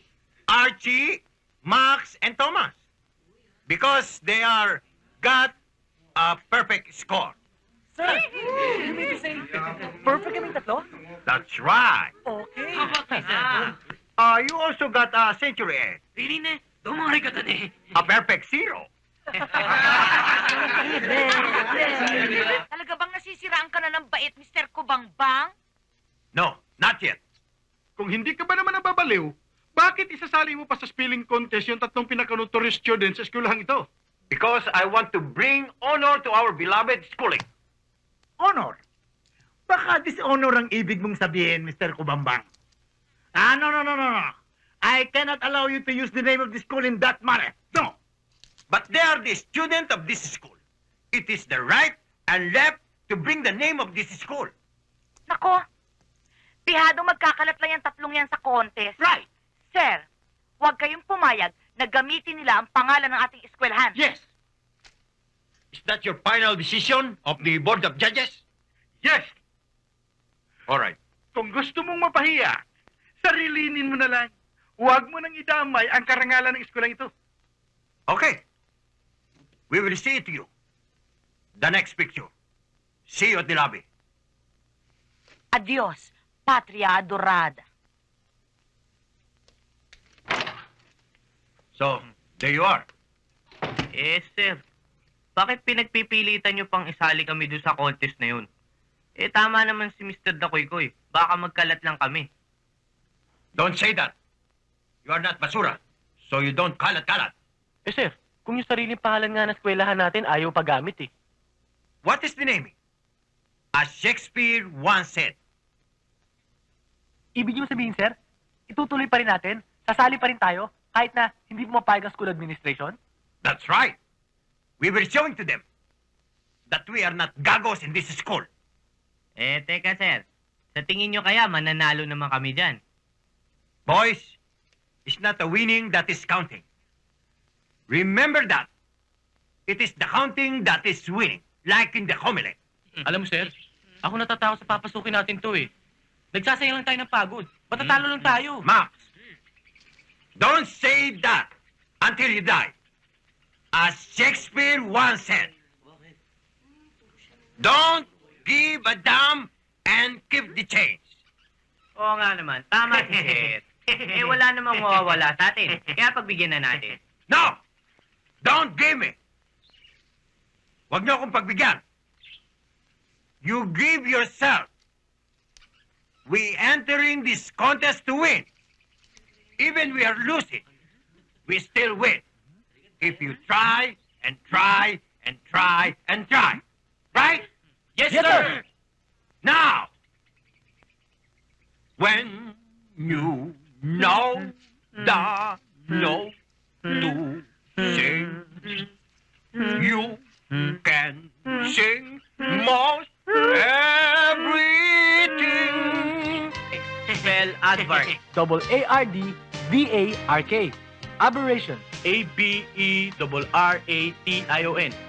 Archie, Max, and Thomas because they are got a perfect score. Sir, you mean to say, perfect kaming tatlo? That's right. Okay. You also got a century egg. A perfect 0. Talaga bang nasisiraan ka na ng bait, Mr. Kubangbang? No, not yet. Kung hindi ka ba naman nababaliw, bakit isasali mo pa sa spelling contest yung 3 pinaka-notorious students sa eskwelahan ito? Because I want to bring honor to our beloved schooling. Honor? Baka dishonor ang ibig mong sabihin, Mr. Kubambang. No. I cannot allow you to use the name of the school in that manner. No. But they are the student of this school. It is the right and left to bring the name of this school. Nako, pihadong magkakalat lang yung 3 yan sa contest. Right. Sir, huwag kayong pumayag na gamitin nila ang pangalan ng ating eskwelahan. Yes. Is that your final decision of the Board of Judges? Yes! All right. Kung gusto mong mapahiya, sarilinin mo na lang. Huwag mo nang idamay ang karangalan ng eskwelahan ito. Okay. We will see it to you. The next picture. See you at the lobby. Adios, patria adorada. So, there you are. Sir. Bakit pinagpipilitan nyo pang isali kami doon sa contest na yun? Tama naman si Mr. Dakuykoy. Baka magkalat lang kami. Don't say that. You are not basura, so you don't kalat-kalat. Sir, kung yung sariling pangalan nga ng eskwelahan natin, ayaw pagamit eh. What is the name? As Shakespeare once said, Ibig niyo sabihin, sir, itutuloy pa rin natin. Sasali pa rin tayo kahit na hindi pumapayag ang school administration. That's right. We were showing to them that we are not gagos in this school. Teka sir. Sa tingin nyo kaya mananalo naman kami dyan? Boys, it's not the winning that is counting. Remember that. It is the counting that is winning, like in the homily. Alam mo sir, ako natatakot sa papasukin natin to eh. Nagsasayang lang tayo ng pagod. Matatalo lang tayo. Max, don't say that until you die. As Shakespeare once said, don't give a damn and keep the change. Oo nga naman, tama si sir. Wala namang mawawala sa atin. Kaya pagbigyan na natin. No! Don't give me! Huwag niyo akong pagbigyan. You give yourself. We entering this contest to win. Even we are losing, we still win. If you try and try and try and try. Right? Yes, sir. Now, when you know the note to sing, you can sing most everything. Spell advert. AARDVARK. Aberration. ABERRATION.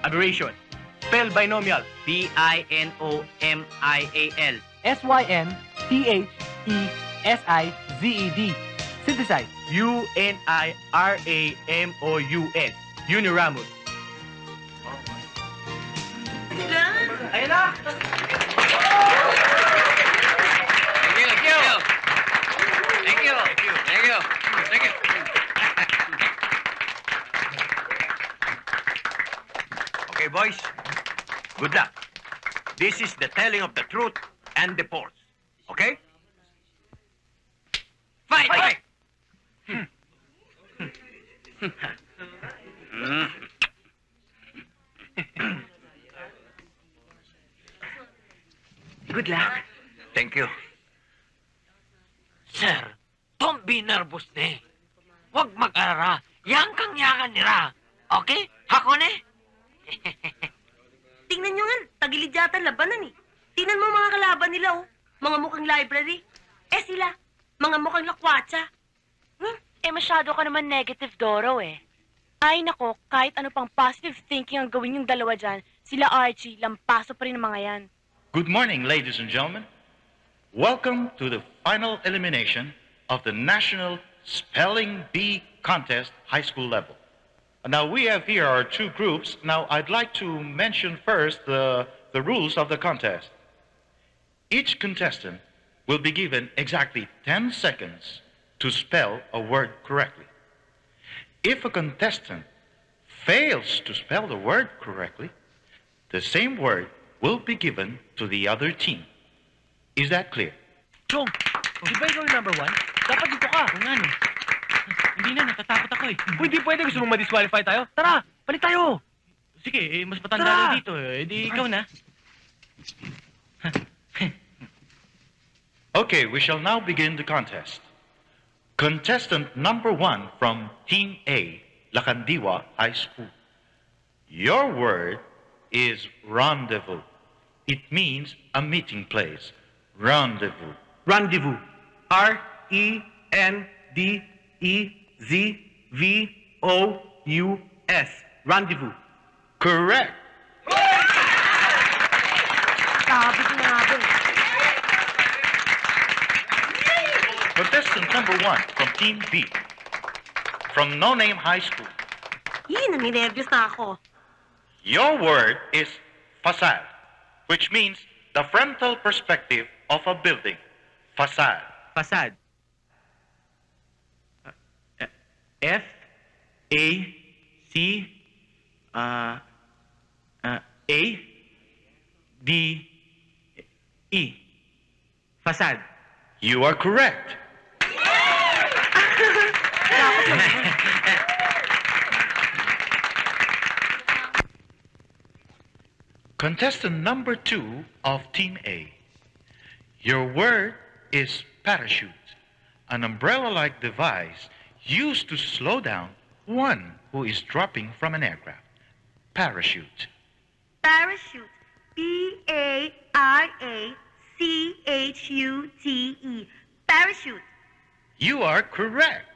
Aberration. Spell binomial. BINOMIAL. SYNTHESIZED. Synthesize. UNIRAMOUS. Uniramus. Ayun na! Okay, boys. Good luck. This is the telling of the truth and the force. Okay? Fight! Fight! Good luck. Thank you. Sir, don't be nervous ne. Huwag mag-alala. Yang kang yakan nila. Okay? Hakone? Tingnan nyo nga, tagilid yata labanan eh. Tingnan mo mga kalaban nila oh. Mga mukhang library. Eh sila, mga mukhang lakwatsa. Masyado ka naman negative, Doro eh. Ay nako, kahit ano pang positive thinking ang gawin yung dalawa dyan, sila Archie, lampaso pa rin ang mga yan. Good morning, ladies and gentlemen. Welcome to the final elimination of the National Spelling Bee Contest high school level. Now, we have here our two groups. Now, I'd like to mention first the rules of the contest. Each contestant will be given exactly 10 seconds to spell a word correctly. If a contestant fails to spell the word correctly, the same word will be given to the other team. Is that clear? Chong, di ba ikaw yung number one? Dapat dito ka. Kung ano? Hindi na, natatakot ako eh. Kung hindi pwede, gusto mong ma-disqualify tayo? Tara, balik tayo. Sige, mas matanda Tara! na dito eh. Di ikaw na. Okay, we shall now begin the contest. Contestant number 1 from Team A, Lacandiwa High School. Your word is rendezvous. It means a meeting place. Rendezvous. Rendezvous. R-E-N-D-E-Z-V-O-U-S. Rendezvous. Correct. Sabi ko na nga ba eh. Contestant number 1 from Team B, from No Name High School. Naninervyos na ako. Your word is facade, which means the frontal perspective of a building. Facade. Fasad. F-A-C-A-D-E. Fasad. You are correct. Contestant number 2 of Team A. Your word is parachute, an umbrella-like device used to slow down one who is dropping from an aircraft. Parachute. Parachute. P-A-R-A-C-H-U-T-E. Parachute. You are correct.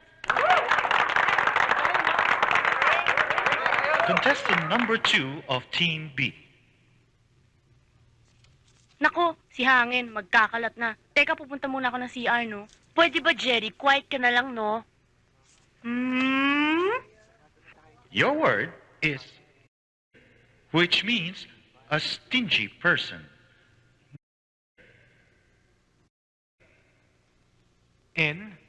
Contestant number 2 of Team B. Nako, si Hangin, magkakalat na. Teka, pupunta muna ako ng CR, no? Pwede ba, Jerry? Quiet ka na lang, no? Your word is, which means a stingy person. N-I-G-G-A-R-D.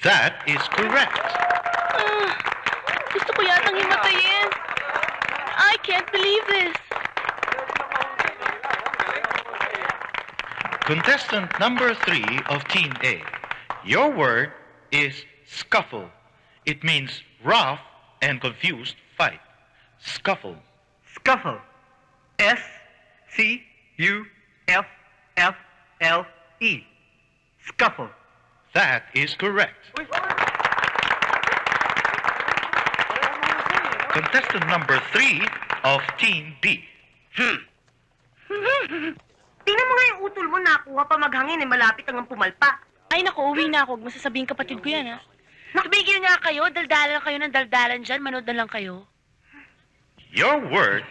That is correct. Gusto ko yatang himatayin. I can't believe this. Contestant number 3 of Team A. Your word is scuffle. It means rough and confused fight. Scuffle. Scuffle. S-C-U-F-F-L-E. Scuffle. That is correct. Contestant number 3 of Team B. Tingnan mo nga yung utol mo, nakuha pa maghangin, malapit hanggang pumalpak. Ay, naku, uwi na ako. Huwag mo sasabihin kapatid ko yan, ha? Tumigil nga kayo. Daldalan kayo ng daldalan dyan. Manood na lang kayo. Your word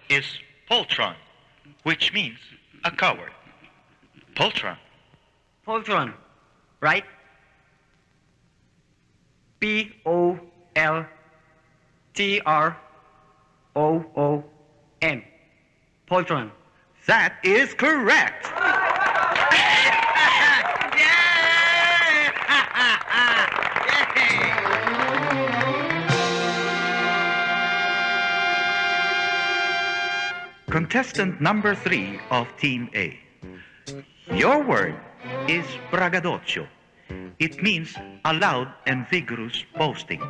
is poltron, which means a coward. Poltron. Poltron. Right? P-O-L-T-R-O-O-N. Poltron. That is correct. Contestant number 3 of Team A. Your word is braggadocio. It means a loud and vigorous boasting.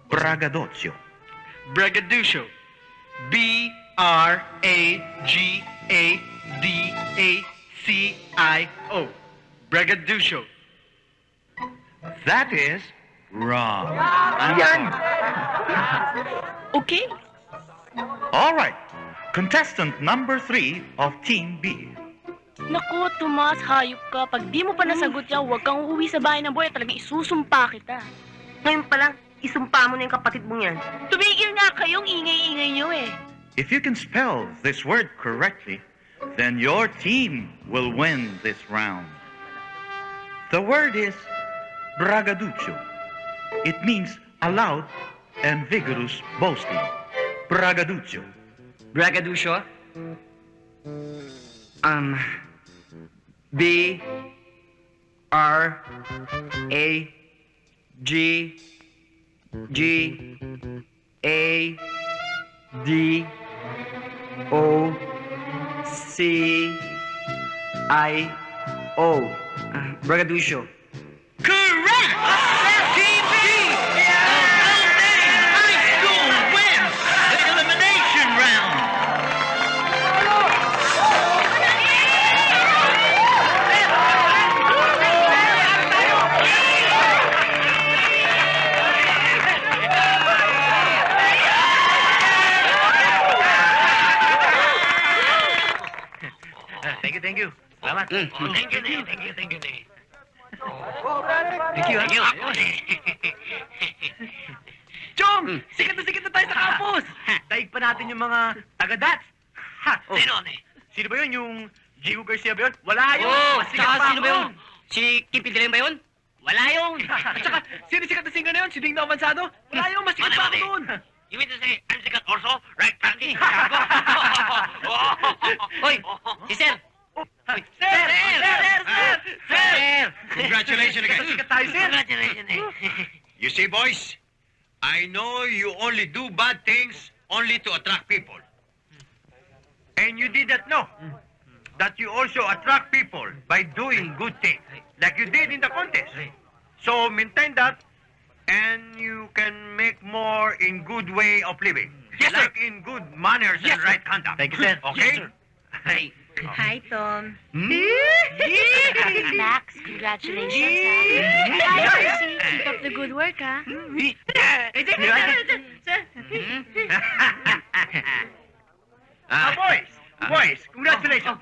Braggadocio. Braggadocio. B-R-A-G-A-D-A-C-I-O. Braggadocio. That is wrong. Okay. All right. Contestant number 3 of Team B. Naku, Tomas, hayop ka. Pag di mo pa nasagot yan, huwag kang uuwi sa bahay ng boy. Talagang isusumpa kita. Ngayon pa lang, isumpa mo na yung kapatid mong yan. Tumigil nga kayong ingay-ingay nyo eh. If you can spell this word correctly, then your team will win this round. The word is braggadocio. It means a loud and vigorous boasting. Braggadocio. Braggadocio? B R A G G A D O C I O. Braggadocio. Correct! Team B High School wins the elimination round. Thank you. Salamat. Thank you. Chong! Sikat na tayo sa campus! Daig pa natin yung mga taga-dats. Sino ba yun? Yung Gio Garcia ba yun? Wala yun! Masikat pa sino ba yun? ako. Si Kim Pindilen ba yun? Wala yun! At saka, sino sikat na singer na yun? Si Ding na Avanzado? Wala yun! Masikat pa ako doon! You mean to say I'm sikat also? Right, Randy? Hoy! Si Sir! Sir! Congratulations again. Sikat tayo, sir! Congratulations. You see, boys, I know you only do bad things only to attract people. And you did not know that you also attract people by doing good things, like you did in the contest. So maintain that and you can make more in good way of living. Yes, sir. Like in good manners Yes, and sir. right conduct. Thank you, sir. Okay? Yes, sir. Hey. Hi, Tom. Max, congratulations, ha? Hi, Percy. Keep up the good work, ha? Boys, congratulations.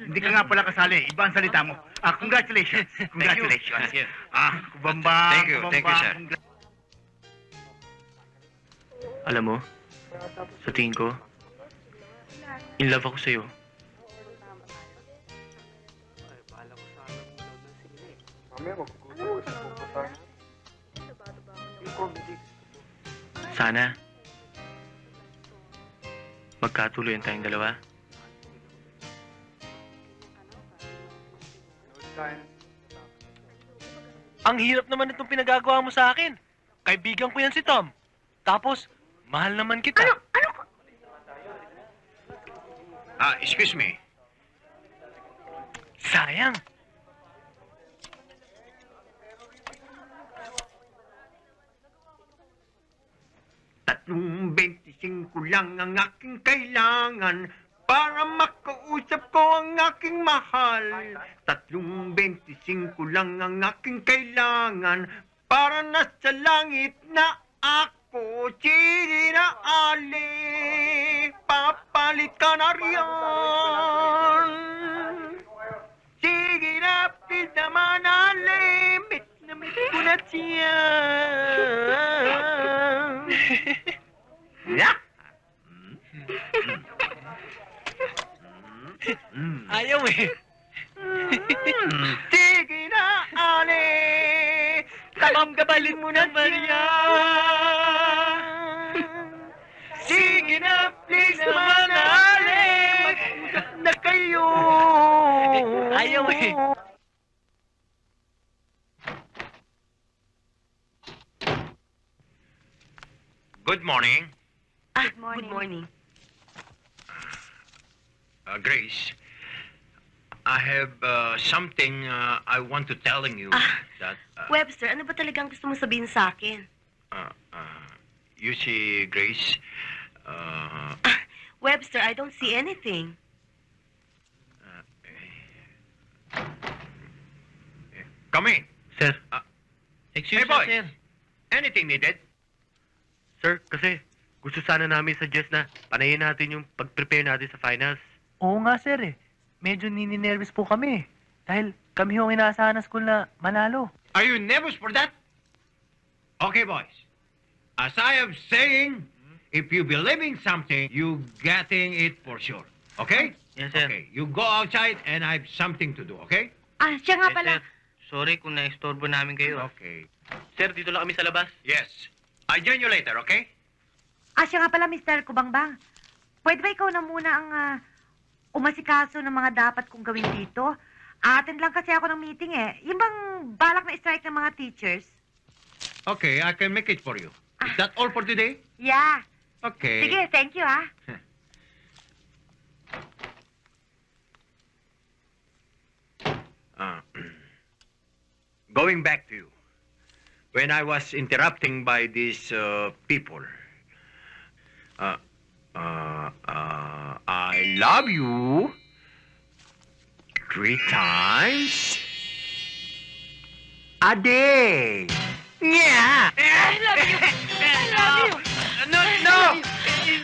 Hindi ka nga pala kasali. Iba ang salita mo. Congratulations. Congratulations. Kubambang. Thank you, sir. Alam mo, sa tingin ko, in love ako sa'yo. Sana, magkatuloy tayong dalawa. Ang hirap naman itong pinagagawa mo sa akin. Kaibigan ko yan si Tom. Tapos, mahal naman kita. Excuse me. Sayang. Tatlong 25 lang ang aking kailangan para makausap ko ang aking mahal. Tatlong 25 lang ang aking kailangan para nasa langit na ako. Chiri na ali, papalit ka na riyan. Sige na, please naman ali, mit na mit ko na siya. Yeah. Ayaw eh. Sige na, Ali! Gabalin mo na, Maria. Sige na, please naman, Ali! Mag-usap na kayo! Ayaw eh. Good morning. Good morning. Grace, I have something I want to telling you that Webster, ano ba talagang gusto mo sabihin sa akin? you see, Grace, Webster, I don't see anything. come in. Sir, Hey, excuse me, boy. sir. Anything needed? Sir, kasi gusto sana namin suggest na panayin natin yung pag-prepare natin sa finals. Oo nga, sir eh. Medyo nininervous po kami. Dahil kami yung inaasahan ng school na manalo. Are you nervous for that? Okay, boys. As I am saying, if you believe in something, you getting it for sure. Okay? Yes, sir. Okay, you go outside and I have something to do, okay? Siya nga Yes, pala. sir. Sorry kung na-estorbo namin kayo. Okay. Sir, dito lang kami sa labas. Yes. I'll join you later, okay? Siya nga pala, Mr. Kubangbang. Pwede ba ikaw na muna ang umasikaso ng mga dapat kong gawin dito? Attend lang kasi ako ng meeting eh. Yung bang balak na strike ng mga teachers? Okay, I can make it for you. Is that all for today? Yeah. Okay. Sige, thank you ha. Going back to you. When I was interrupting by these people, I love you 3 times a day. Yeah. I love you. I love you. No, no.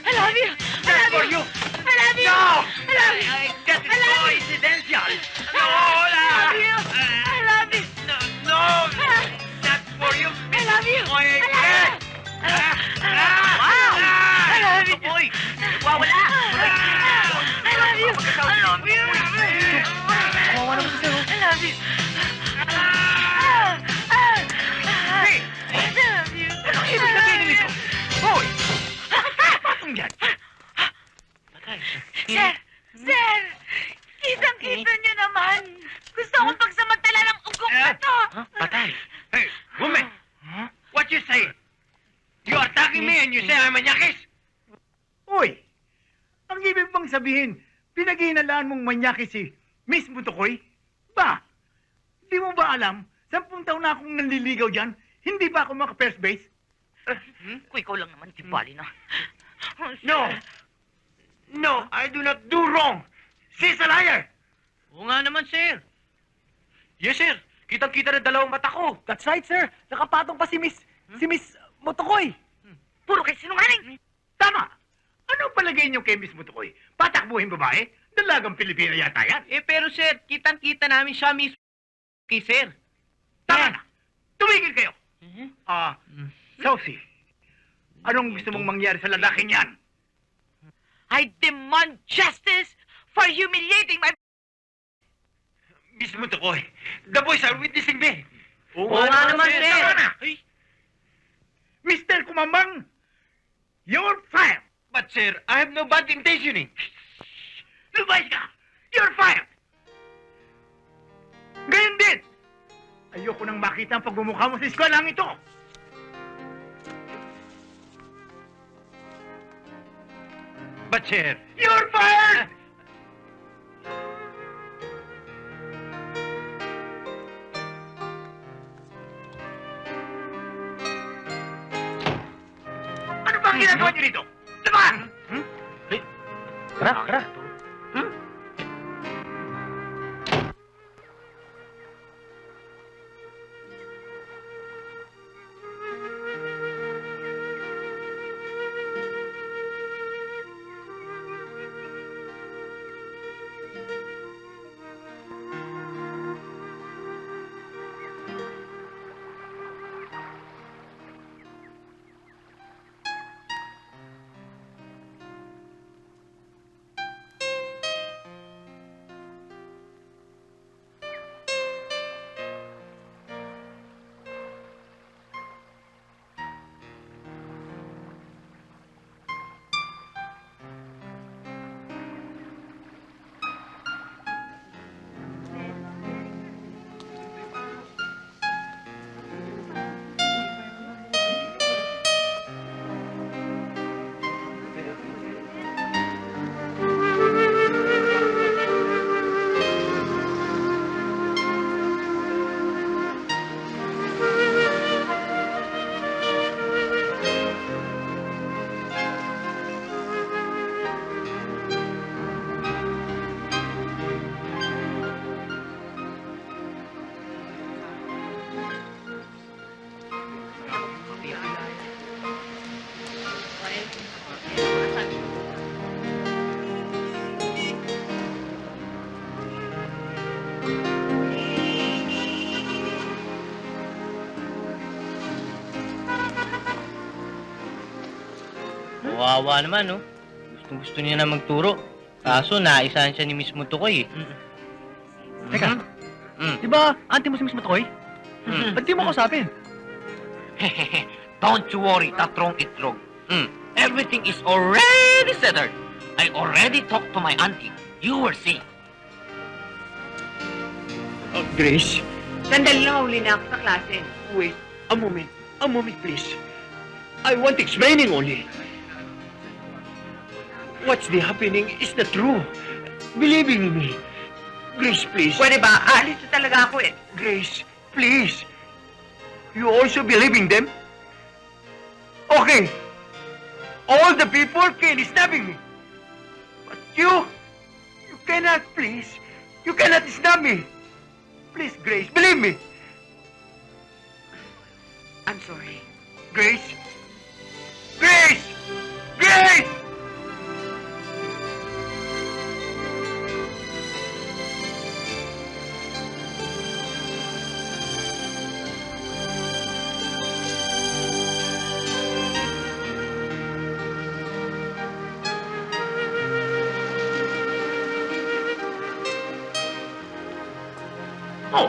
I love you. That's for you. I love you. No. I love you. That is coincidental. No, I love you. I love you. No, no. That's for you. I love you. Oh, I love you. Wow. I love you. Boy. Wawala. I love you. I love you. Kawawa naman sir. I love you. Hey. I love you. Anong ibig sabihin nito? Hoy! Bakit yan? Sir! Sir! Kitang-kita niyo naman. Gusto akong pagsamantala ng ugok na to. Patay. Hey, woman! What you say? You are attacking me and you say I'm a nyakis? Uy! Ang ibig bang sabihin, pinaghihinalaan mong manyaki si Miss Mutukoy? Ba? Di mo ba alam, 10 taon na akong nanliligaw dyan, Hindi ba ako maka-first base? Kung ikaw lang naman, di bali na. No! No, I do not do wrong! She's a liar! Oo nga naman, sir. Yes, sir. Kitang-kita ng dalawang mata ko. That's right, sir. Nakapatong pa si Miss Motokoy. Puro kayo sinungaling. Tama! Ano palagay niyo kay Miss Mutukoy? Patakbuhin babae? Dalagang Pilipina yata yan. Pero, sir, kitang-kita namin siya mismo kay sir. Tama na! Tumigil kayo! Sophie, anong gusto mong mangyari sa lalaking yan? I demand justice for humiliating my... Miss Mutukoy, the boys are witnessing me! Oo nga naman, sir. Tama na! Mr. Kumambang, you're fired! But sir, I have no bad intentioning. Lumayas ka! You're fired! Ngayon din! Ayoko nang makita ang pagmumukha mo sa eskwelahan ito! But sir, You're fired! Ano ba ang ginagawa niyo dito? Laban! Tara. Kawawa naman, no? Gusto niya na magturo. Kaso, naisahan siya ni Miss Mutukoy, eh. Teka, di ba auntie mo si Miss Motokoy? Ba't di mo kausapin? Don't you worry, tatrong itlog. Everything is already settled. I already talked to my auntie. You will see. Grace, Sandali lang, huli na ako sa klase. wait. A moment, please. I want explaining only. What's the happening is the true. Believing in me. Grace, please. Pwede ba? Aalis na talaga ako eh. Grace, please. You also believe in them? Okay. All the people can stabbing me. But you cannot, please. You cannot stab me. Please, Grace, believe me. I'm sorry. Grace? Grace! Grace! Oh!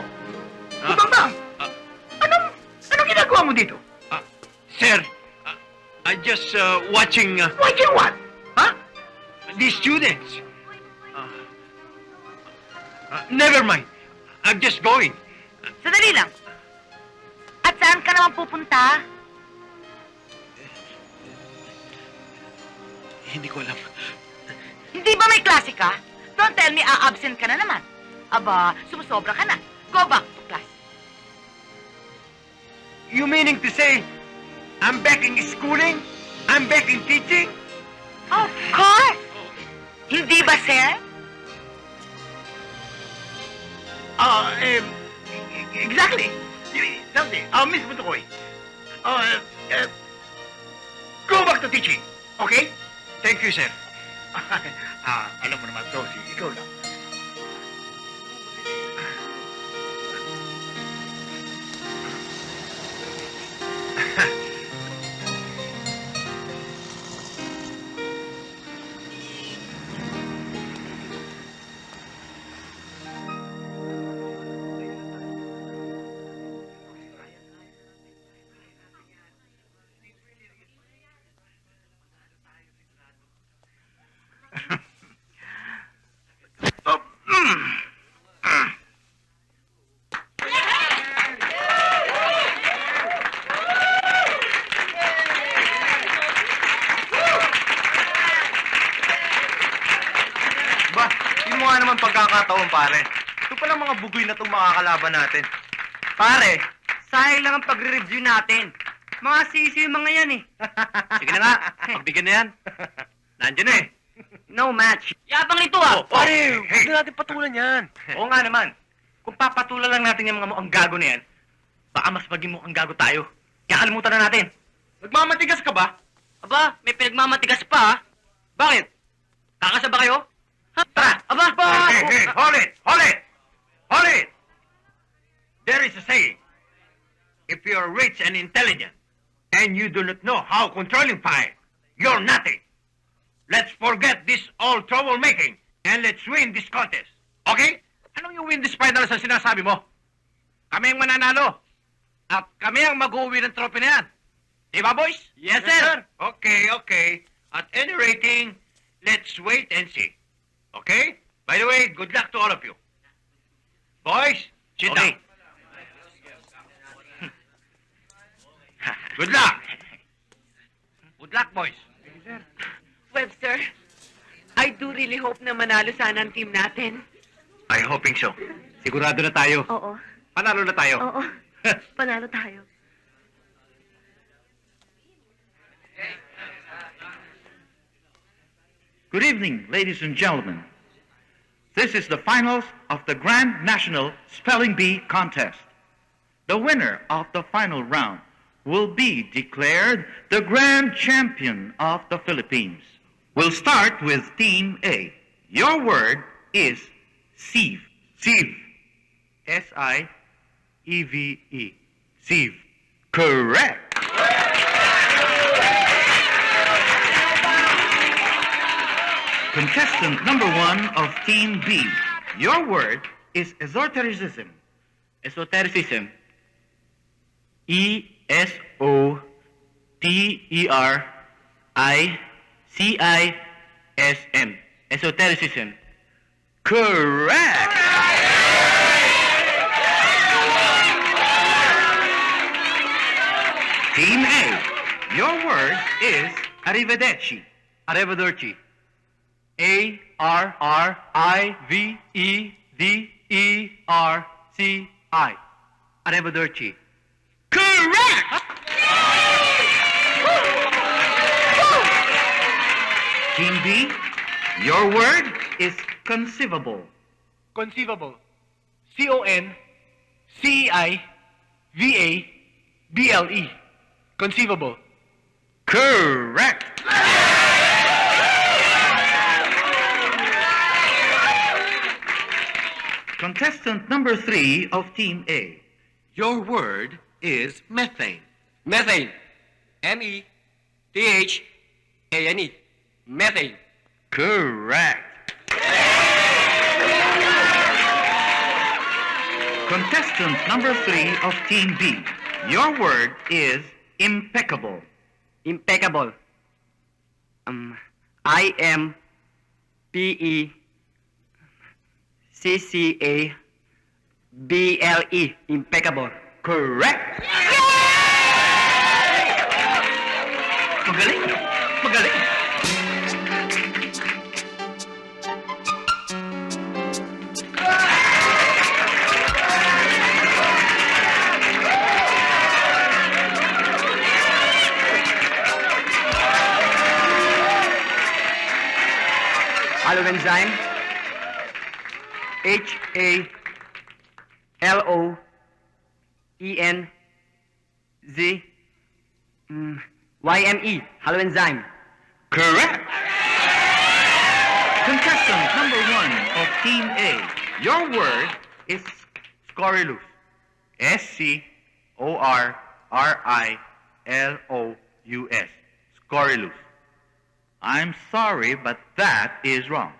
Kumambang! Anong ginagawa mo dito? Sir, I'm just watching Watching what? huh? The students. Never mind. I'm just going. Sandali lang. At saan ka naman pupunta? Hindi ko alam. Hindi ba may klase ka? Don't tell me absent ka na naman. Aba, sumusobra ka na. Go back to class. You meaning to say, I'm back in schooling? I'm back in teaching? Of course! Hindi ba, sir? Exactly. Something. Miss Butukoy. Go back to teaching. Okay? Thank you, sir. Alam mo naman, Tosi, ikaw lang. Ba, yun mo nga naman pagkakataon, pare. Ito pala mga bugoy na itong makakalaban natin. Pare, sayang lang ang pagre-review natin. Mga sisi yung mga yan eh. Sige na nga, pagbigyan na yan. Nandiyan na eh. No match. Yabang nito ah! Pare, Huwag na natin patulan yan. Oo nga naman. Kung papatulan lang natin yung mga mukhang gago na yan, baka mas maging mukhang gago tayo. Kaya kalimutan na natin. Nagmamatigas ka ba? Aba, may pinagmamatigas pa ah. Bakit? Kakasaba kayo? Tara, aba! Hey, hold it! Hold it! Hold it! There is a saying. If you're rich and intelligent, and you do not know how controlling fire, you're nothing. Let's forget this old troublemaking, and let's win this contest. Okay? Anong yung win this final sa sinasabi mo? Kami ang mananalo. At kami ang mag-uwi ng trophy na yan. Di ba, boys? Yes, sir. Okay, okay. At any rating, let's wait and see. Okay? By the way, good luck to all of you. Boys, sit down. Good luck. Good luck, boys. Webster, I do really hope na manalo sana ang team natin. I hoping so. Sigurado na tayo. Oo. Panalo na tayo. Oo. Panalo tayo. Good evening, ladies and gentlemen. This is the finals of the Grand National Spelling Bee Contest. The winner of the final round will be declared the Grand Champion of the Philippines. We'll start with Team A. Your word is sieve. Sieve. S-I-E-V-E. Sieve. Correct. Contestant number 1 of Team B. Your word is esotericism. Esotericism. E-S-O-T-E-R-I-C-I-S-M. Esotericism. Correct. Team A. Your word is arrivederci. Arrivederci. A-R-R-I-V-E-D-E-R-C-I. Arrivederci. Correct. Team B. Your word is conceivable. Conceivable. C-O-N-C-E-I-V-A-B-L-E. Conceivable. Correct. Contestant number 3 of Team A. Your word is methane. Methane. M-E-T-H-A-N-E. Methane. Correct. Contestant number 3 of Team B. Your word is impeccable. Impeccable. I-M-P-E-C-C-A-B-L-E. Impeccable. Correct. Magaling. Magaling. Haloenzyme. H-A-L-O-E-N-Z-Y-M-E. Haloenzyme. Correct. Contestant number 1 of Team A. Your word is Scorilus. S-C-O-R-R-I-L-O-U-S. Scorilus. I'm sorry, but that is wrong.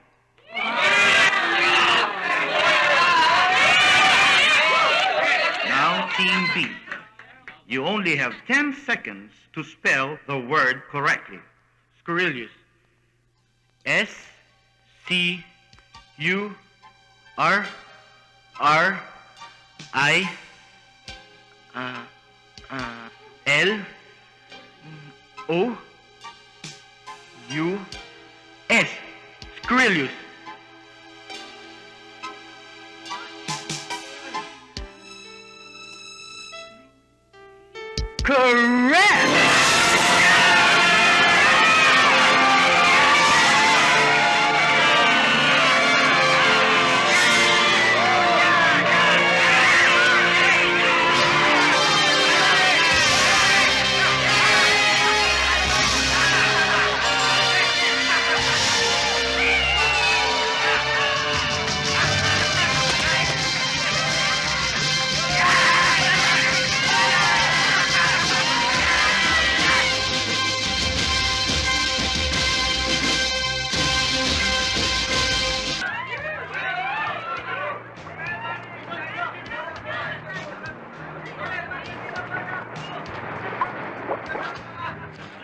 Now, Team B. You only have 10 seconds to spell the word correctly. Scorilus. S-C-U-R-R-I-L-O-U-S. Scorilus. Correct!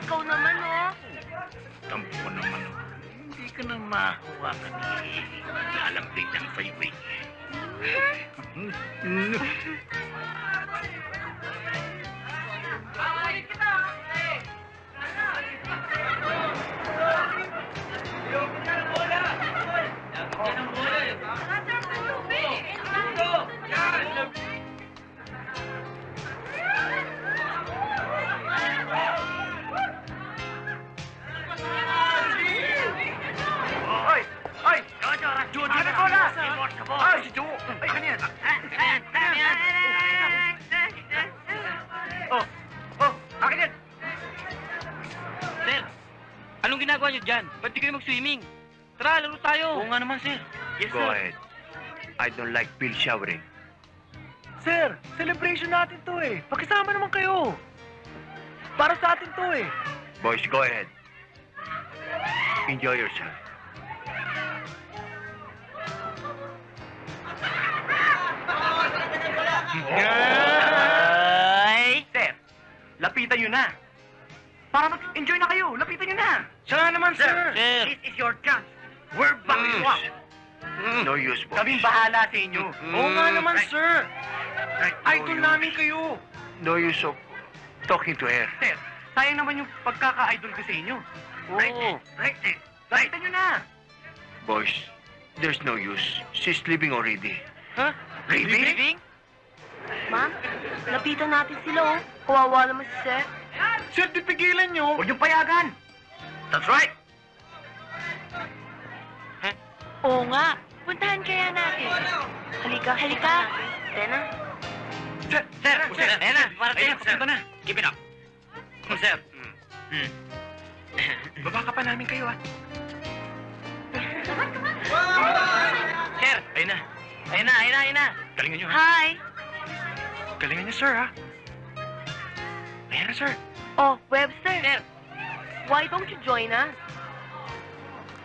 Ikaw naman, oh. Tampo naman. Hindi ka na mahawakan eh. Lalambing ng fayway. Sir, anong ginagawa niyo dyan? Ba't di kayo mag-swimming? Tara, laro tayo. Oo nga naman, sir. Yes, Go ahead. I don't like pill showering. Sir, celebration natin to eh. Pakisama naman kayo. Para sa atin to eh. Boys, go ahead. Enjoy yourself. Sir, lapitan nyo na. Para mag-enjoy na kayo, lapitan nyo na. Siya naman, sir. Sir. This is your chance. We're back in swap. No use, boys. Kaming bahala sa inyo. Oo nga naman, sir. Idol namin kayo. No use of talking to her. Sir, sayang naman yung pagkaka-idol ko sa inyo. Oo. Lapitan nyo na. Boys, there's no use. She's leaving already. Huh? Leaving? Ma'am, lapitan natin sila, oh. Kawawa naman si Sir. Sir, di pigilan nyo. Huwag yung payagan. That's right. Oo nga. Puntahan kaya natin. Halika. Tena. Sir, Ayan na, parating. Ito na. Keep it up. Sir. Baba ka pa namin kayo, Sir, ayun na. Galingan nyo, Hi. Galingan nyo, sir, ha? Ayan na, sir. Oh, Webster. Sir. Why don't you join us?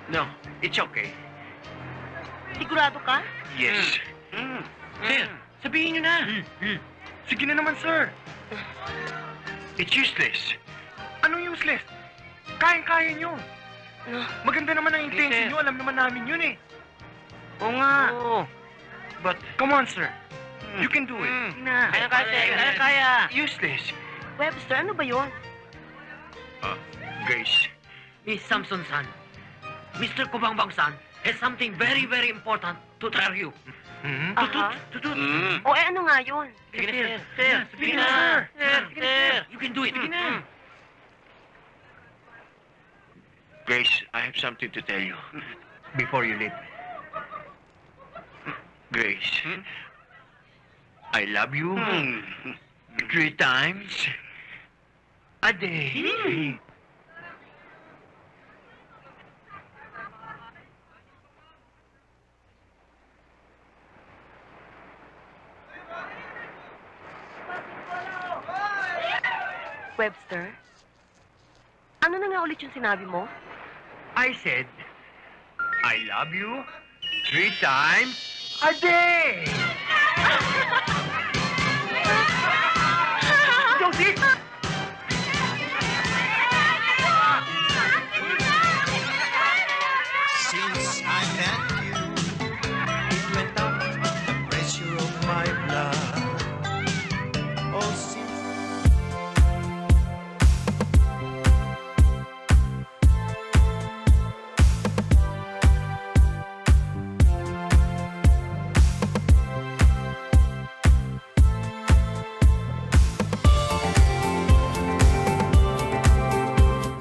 No, it's okay. Sigurado ka? Yes. Sir, sabihin nyo na. Sige na naman, sir. It's useless. Anong useless? Kayang-kaya nyo. Maganda naman ang intention sir. nyo. Alam naman namin yun, eh. Oo nga. But, come on, sir. You can do it. Kaya. Useless. Webster, ano ba yun? Grace. Miss Samson-san, Mr. Kubangbang-san has something very, very important to tell you. Aha. Mm. O, ano nga yun? Sige na, sir. Sige na, sir. Sir. You can do it. Sige na. Grace, I have something to tell you. before you leave. Grace, I love you 3 times a day. Webster, ano na nga ulit yung sinabi mo? I said, I love you 3 times a day.